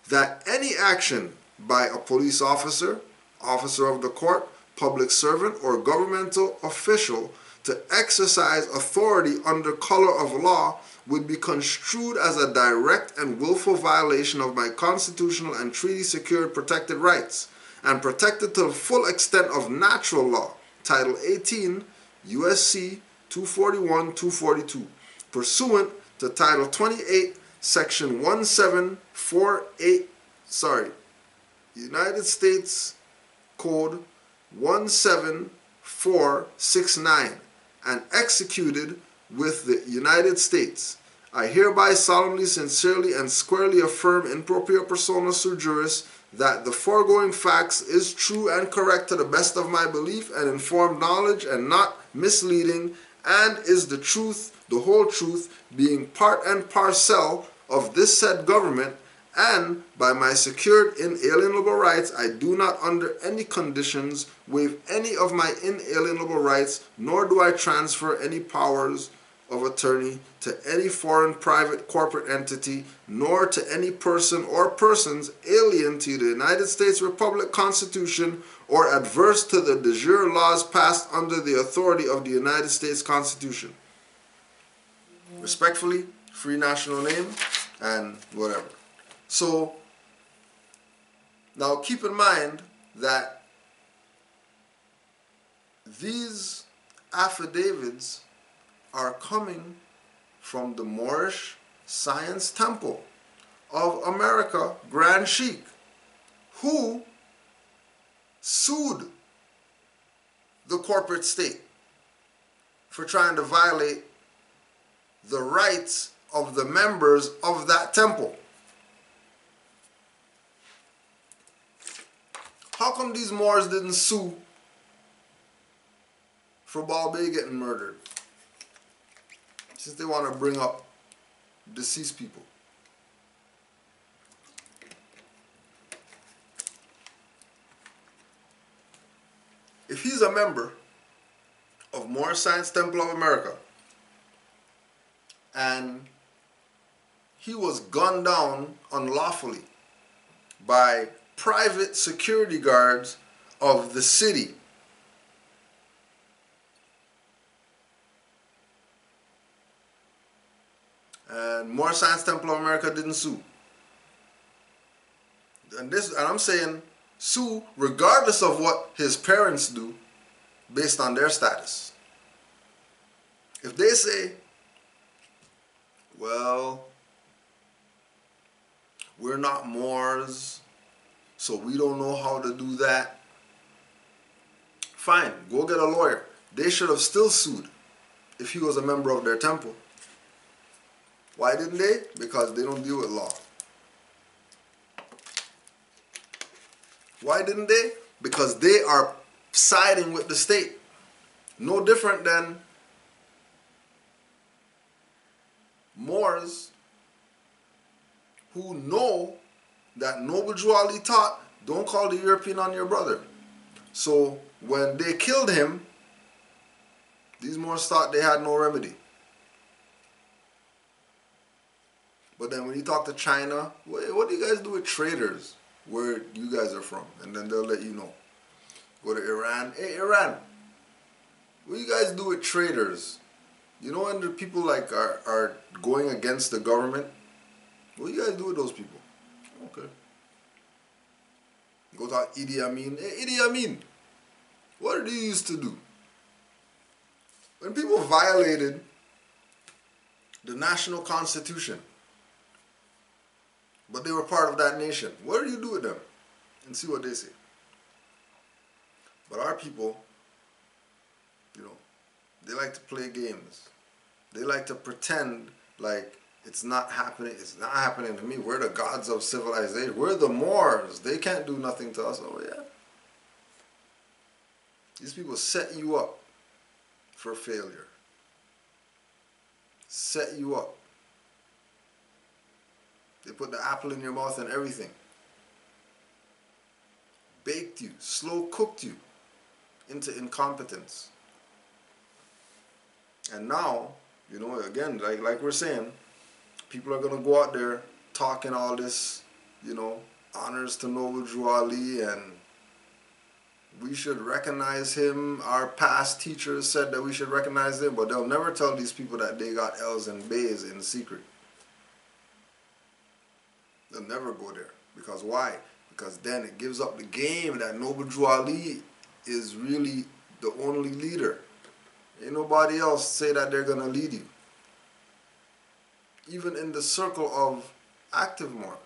That any action by a police officer, officer of the court, public servant, or governmental official to exercise authority under color of law would be construed as a direct and willful violation of my constitutional and treaty-secured protected rights, and protected to the full extent of natural law, Title 18, U.S.C. 241-242, pursuant to Title 28, Section 1748, United States Code 17469, and executed with the United States. I hereby solemnly, sincerely, and squarely affirm in propria persona sui juris that the foregoing facts is true and correct to the best of my belief and informed knowledge, and not misleading, and is the truth, the whole truth, being part and parcel of this said government, And by my secured inalienable rights, I do not under any conditions waive any of my inalienable rights, nor do I transfer any powers of attorney to any foreign private corporate entity, nor to any person or persons alien to the United States Republic Constitution or adverse to the de jure laws passed under the authority of the United States Constitution. Respectfully, free national name and whatever. So, now keep in mind that these affidavits are coming from the Moorish Science Temple of America, Grand Sheikh, who sued the corporate state for trying to violate the rights of the members of that temple. How come these Moors didn't sue for Balbay getting murdered? Since they want to bring up deceased people. If he's a member of Moorish Science Temple of America and he was gunned down unlawfully by private security guards of the city, and Moorish Science Temple of America didn't sue. And I'm saying sue regardless of what his parents do based on their status. If they say, well, we're not Moors, so we don't know how to do that, fine, go get a lawyer. They should have still sued if he was a member of their temple. Why didn't they? Because they don't deal with law. Why didn't they? Because they are siding with the state. No different than Moors who know that Noble Drew Ali taught, don't call the European on your brother. So when they killed him, these Moors thought they had no remedy. But then when you talk to China, what do you guys do with traders where you guys are from? And then they'll let you know. Go to Iran. Hey, Iran, what do you guys do with traders? You know when the people like are going against the government? What do you guys do with those people? Okay. Go talk Idi Amin. Hey, Idi Amin, what did he used to do? When people violated the national constitution, but they were part of that nation, what do you do with them? And see what they say. But our people, you know, they like to play games. They like to pretend like it's not happening. It's not happening to me. We're the gods of civilization. We're the Moors. They can't do nothing to us. Oh yeah. These people set you up for failure. Set you up. They put the apple in your mouth and everything. Baked you, slow cooked you into incompetence. And now, you know, again, like we're saying, people are going to go out there talking all this, you know, honors to Noble Drew Ali and we should recognize him. Our past teachers said that we should recognize him, but they'll never tell these people that they got L's and B's in secret. They'll never go there. Because why? Because then it gives up the game that Noble Drew Ali is really the only leader. Ain't nobody else say that they're going to lead you. Even in the circle of active Moors.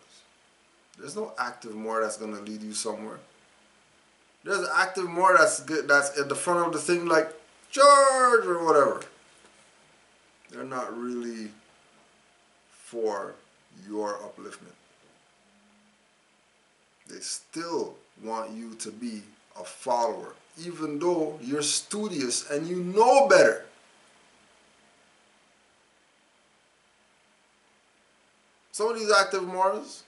There's no active Moor that's going to lead you somewhere. There's an active Moor that's good, that's at the front of the thing like George or whatever. They're not really for your upliftment. They still want you to be a follower, even though you're studious and you know better. Some of these active Moors,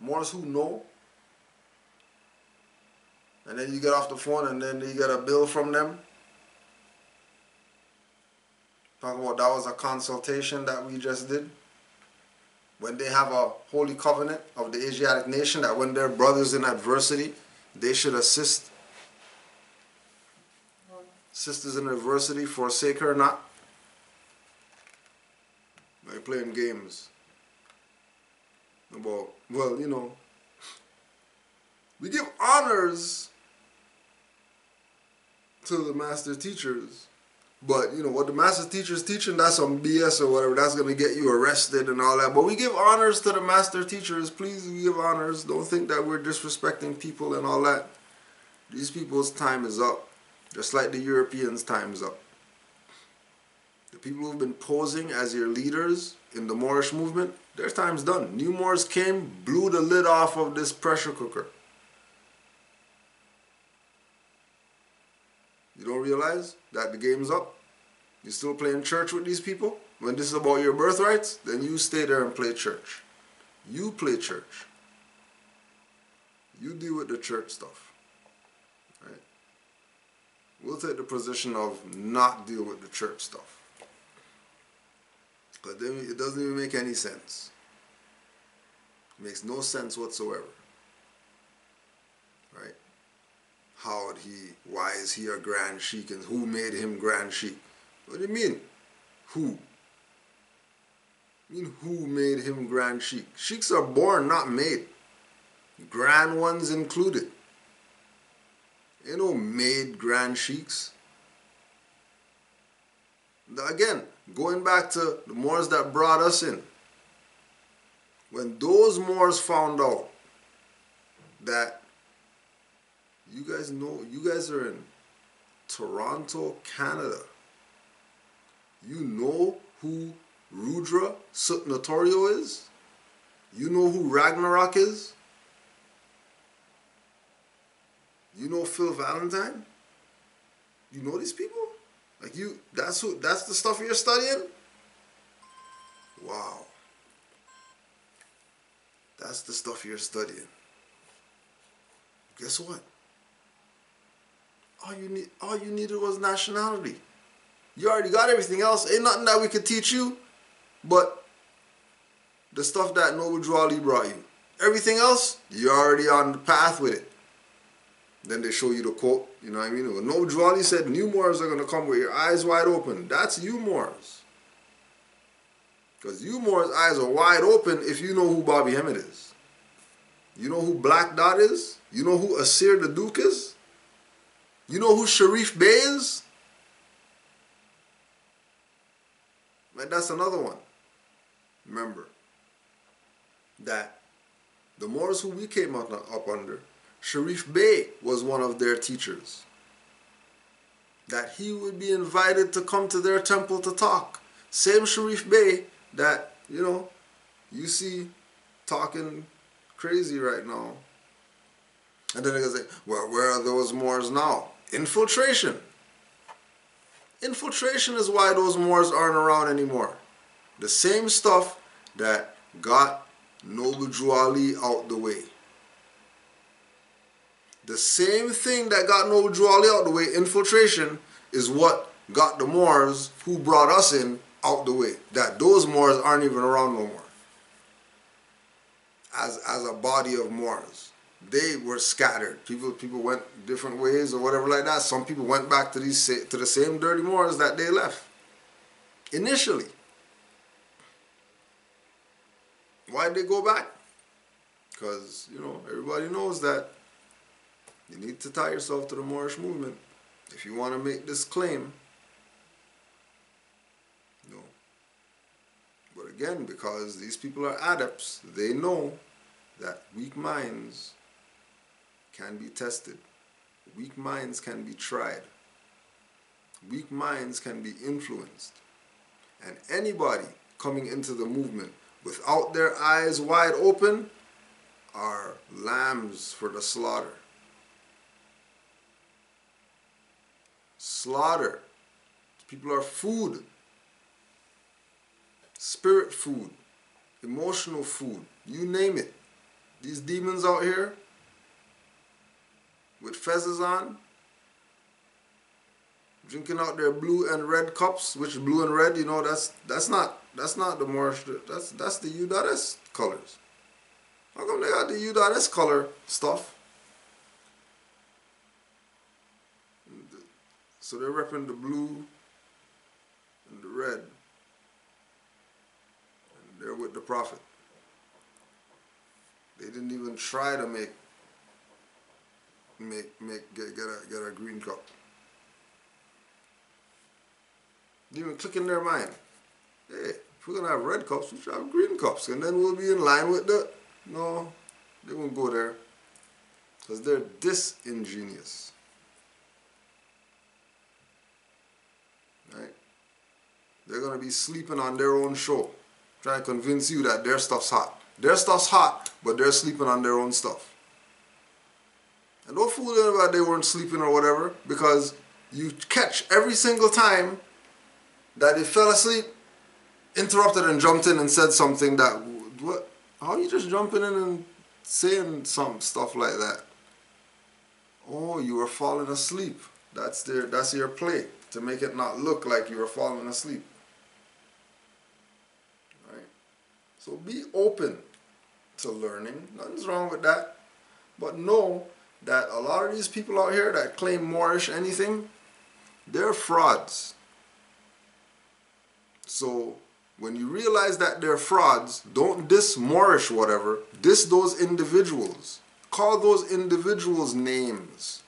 Moors who know, and then you get off the phone and then you get a bill from them. Talking about that was a consultation that we just did. When they have a holy covenant of the Asiatic nation that when their brothers in adversity, they should assist. Sisters in adversity, forsake her not. They're playing games. About, well, you know, we give honors to the master teachers, but you know what the master teacher's teaching, that's some BS or whatever. That's gonna get you arrested and all that. But we give honors to the master teachers. Please, we give honors. Don't think that we're disrespecting people and all that. These people's time is up, just like the Europeans' time is up. The people who've been posing as your leaders in the Moorish movement, their time's done. New Moors came, blew the lid off of this pressure cooker. You don't realize that the game's up? You're still playing church with these people? When this is about your birthrights, then you stay there and play church. You play church. You deal with the church stuff. Right? We'll take the position of not deal with the church stuff. But then it doesn't even make any sense. It makes no sense whatsoever. Right? Why is he a Grand Sheikh, and who made him Grand Sheikh? What do you mean? Who? I mean, who made him Grand Sheikh? Sheikhs are born, not made. Grand ones included. Ain't no made Grand Sheikhs. Again, going back to the Moors that brought us in. When those Moors found out that you guys know, you guys are in Toronto, Canada. You know who Rudra Notorio is? You know who Ragnarok is? You know Phil Valentine? You know these people? Like that's the stuff you're studying? Wow. That's the stuff you're studying. Guess what? All you needed was nationality. You already got everything else. Ain't nothing that we could teach you but the stuff that Noble Drew Ali brought you. Everything else, you're already on the path with it. Then they show you the quote, you know what I mean? When Noble Drew Ali said, new Moors are going to come with your eyes wide open. That's you Moors. Because you Moors' eyes are wide open if you know who Bobby Hemmett is. You know who Black Dot is? You know who Asir the Duke is? You know who Sharif Bey is? Man, that's another one. Remember that the Moors who we came up under, Sharif Bey was one of their teachers. That he would be invited to come to their temple to talk. Same Sharif Bey that, you know, you see talking crazy right now. And then they're going to say, well, where are those Moors now? Infiltration. Infiltration is why those Moors aren't around anymore. The same stuff that got Noble Drew Ali out the way. The same thing that got Noble Drew Ali out the way, infiltration, is what got the Moors who brought us in out the way. That those Moors aren't even around no more. As a body of Moors. They were scattered. People went different ways or whatever like that. Some people went back to the same dirty Moors that they left. Initially. Why'd they go back? Because, you know, everybody knows that you need to tie yourself to the Moorish movement if you want to make this claim. No. But again, because these people are adepts, they know that weak minds can be tested. Weak minds can be tried. Weak minds can be influenced. And anybody coming into the movement without their eyes wide open are lambs for the slaughter. Slaughter. People are food. Spirit food. Emotional food. You name it. These demons out here with fezzes on, drinking out their blue and red cups, which blue and red, you know, that's not the Moorish, that's the U.S. colors. How come they got the U.S. color stuff? So they're repping the blue and the red, and they're with the Prophet. They didn't even try to get a green cup. Didn't even click in their mind. Hey, if we're gonna have red cups, we should have green cups, and then we'll be in line with the. No, they won't go there, because they're disingenuous. Right? They're gonna be sleeping on their own show, trying to convince you that their stuff's hot. Their stuff's hot, but they're sleeping on their own stuff. And don't fool them about they weren't sleeping or whatever, because you catch every single time that they fell asleep, interrupted and jumped in and said something that, what? How are you just jumping in and saying some stuff like that? Oh, you were falling asleep. That's your play, to make it not look like you were falling asleep. Right? So be open to learning. Nothing's wrong with that. But know that a lot of these people out here that claim Moorish anything, they're frauds. So when you realize that they're frauds, don't diss Moorish whatever, diss those individuals. Call those individuals names.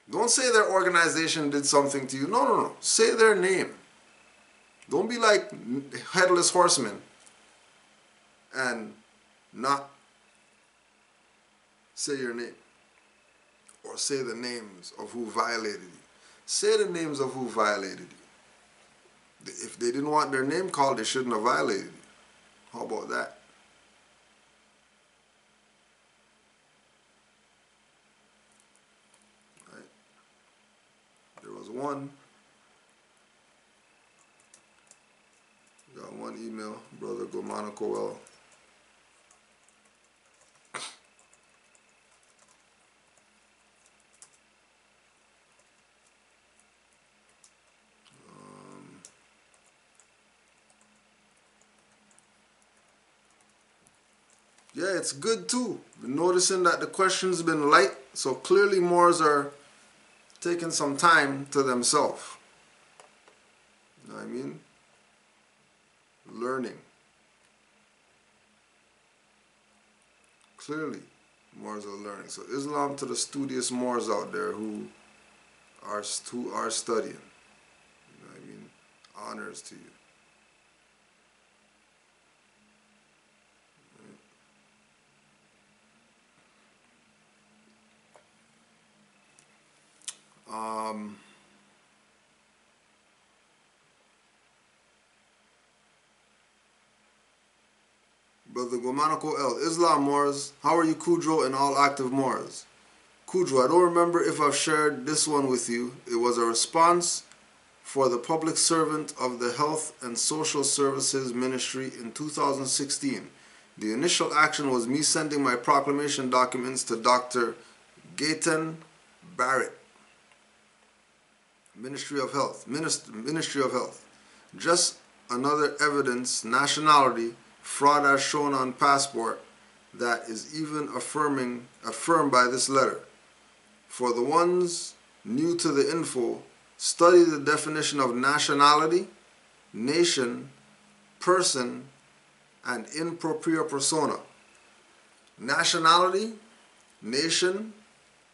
Don't say their organization did something to you. No. Say their name. Don't be like Headless Horseman and not say your name. Or say the names of who violated you. Say the names of who violated you. If they didn't want their name called, they shouldn't have violated you. How about that? Right. There was one. Got one email, Brother Gomana Coel. Yeah, it's good too. Been noticing that the questions been light, so clearly Moors are taking some time to themselves. You know what I mean? Learning. Clearly, Moors are learning. So Islam to the studious Moors out there who are studying. You know what I mean? Honors to you. Brother Gomanako L. Islam Moors, how are you, Kudro, and all active Moors? Kudro, I don't remember if I've shared this one with you. It was a response for the public servant of the Health and Social Services Ministry in 2016. The initial action was me sending my proclamation documents to Dr. Gaten Barrett, Ministry of Health. Ministry of Health. Just another evidence, nationality, fraud as shown on passport, that is even affirmed by this letter. For the ones new to the info, study the definition of nationality, nation, person, and in propria persona. Nationality, nation,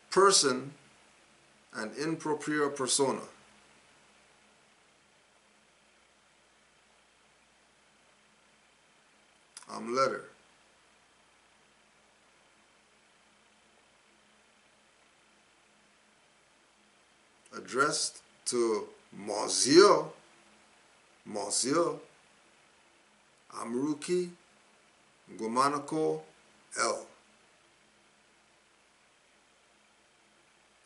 person, and in propria persona. Letter. Addressed to Monsieur Amruki Gumanako L.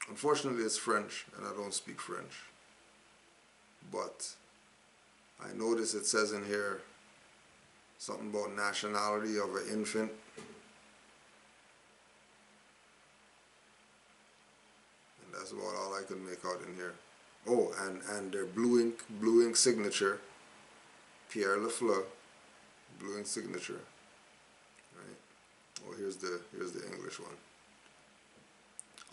Unfortunately, it's French, and I don't speak French. But I notice it says in here Something about nationality of an infant. And that's about all I could make out in here. Oh, and their blue ink signature. Pierre Lafleur, blue ink signature. Right. Oh, here's the English one.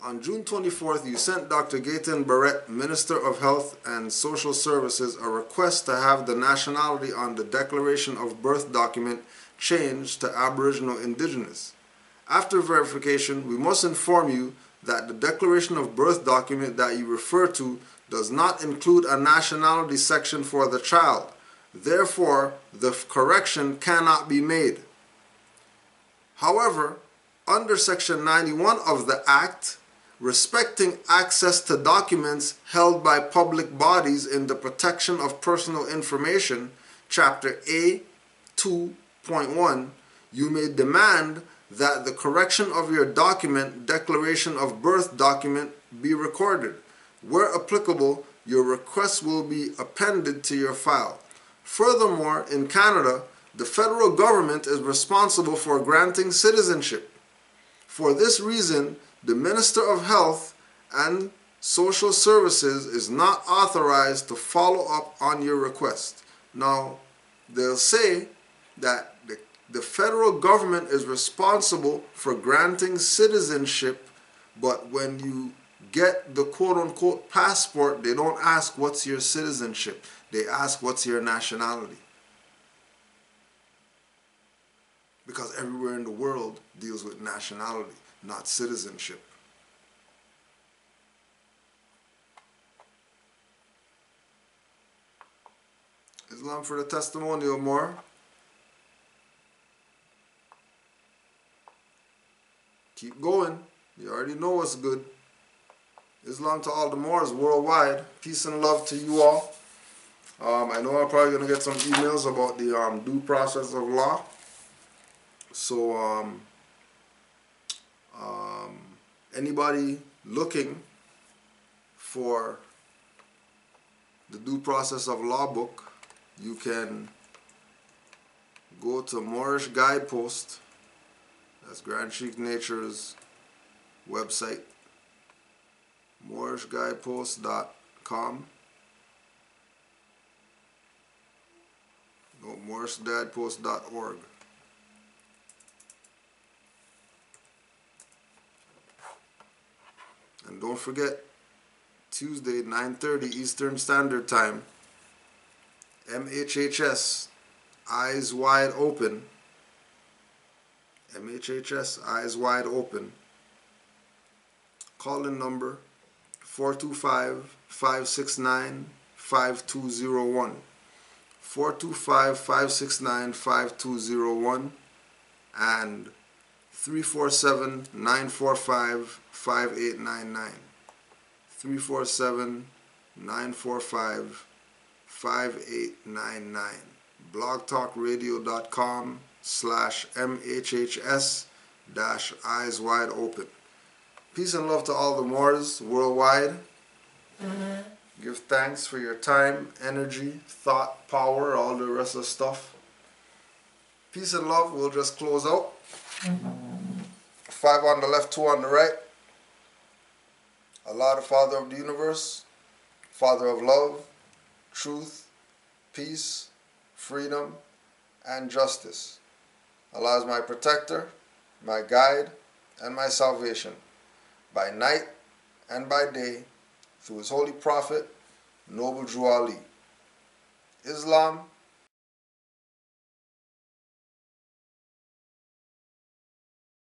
On June 24th, you sent Dr. Gaten Barrett, Minister of Health and Social Services, a request to have the nationality on the Declaration of Birth document changed to Aboriginal Indigenous. After verification, we must inform you that the Declaration of Birth document that you refer to does not include a nationality section for the child. Therefore, the correction cannot be made. However, under Section 91 of the Act, respecting access to documents held by public bodies in the protection of personal information, Chapter A 2.1, you may demand that the correction of your document, Declaration of Birth document, be recorded. Where applicable, your request will be appended to your file. Furthermore, in Canada, the federal government is responsible for granting citizenship. For this reason, the Minister of Health and Social Services is not authorized to follow up on your request. Now, they'll say that the federal government is responsible for granting citizenship, but when you get the quote-unquote passport, they don't ask what's your citizenship. They ask what's your nationality. Because everywhere in the world deals with nationality, not citizenship. Islam for the testimonial more. Keep going. You already know what's good. Islam to all the Moors worldwide. Peace and love to you all. I know I'm probably going to get some emails about the due process of law. So, anybody looking for the due process of law book, you can go to Moorish Guidepost. That's Grand Sheikh Nature's website. MoorishGuidepost.com. No, MoorishGuidepost.org. And don't forget, Tuesday, 9:30 Eastern Standard Time, MHHS, Eyes Wide Open. MHHS, Eyes Wide Open. Call-in number 425-569-5201. 425-569-5201 and 347-945-5899. 347-945-5899. blogtalkradio.com/MHHS-Eyes Wide Open. Peace and love to all the Moors worldwide. Give thanks for your time, energy, thought, power, all the rest of the stuff. Peace and love. We'll just close out. 5 on the left, 2 on the right. Allah, the Father of the universe, Father of love, truth, peace, freedom, and justice. Allah is my protector, my guide, and my salvation, by night and by day, through his holy prophet, Noble Drew Ali. Islam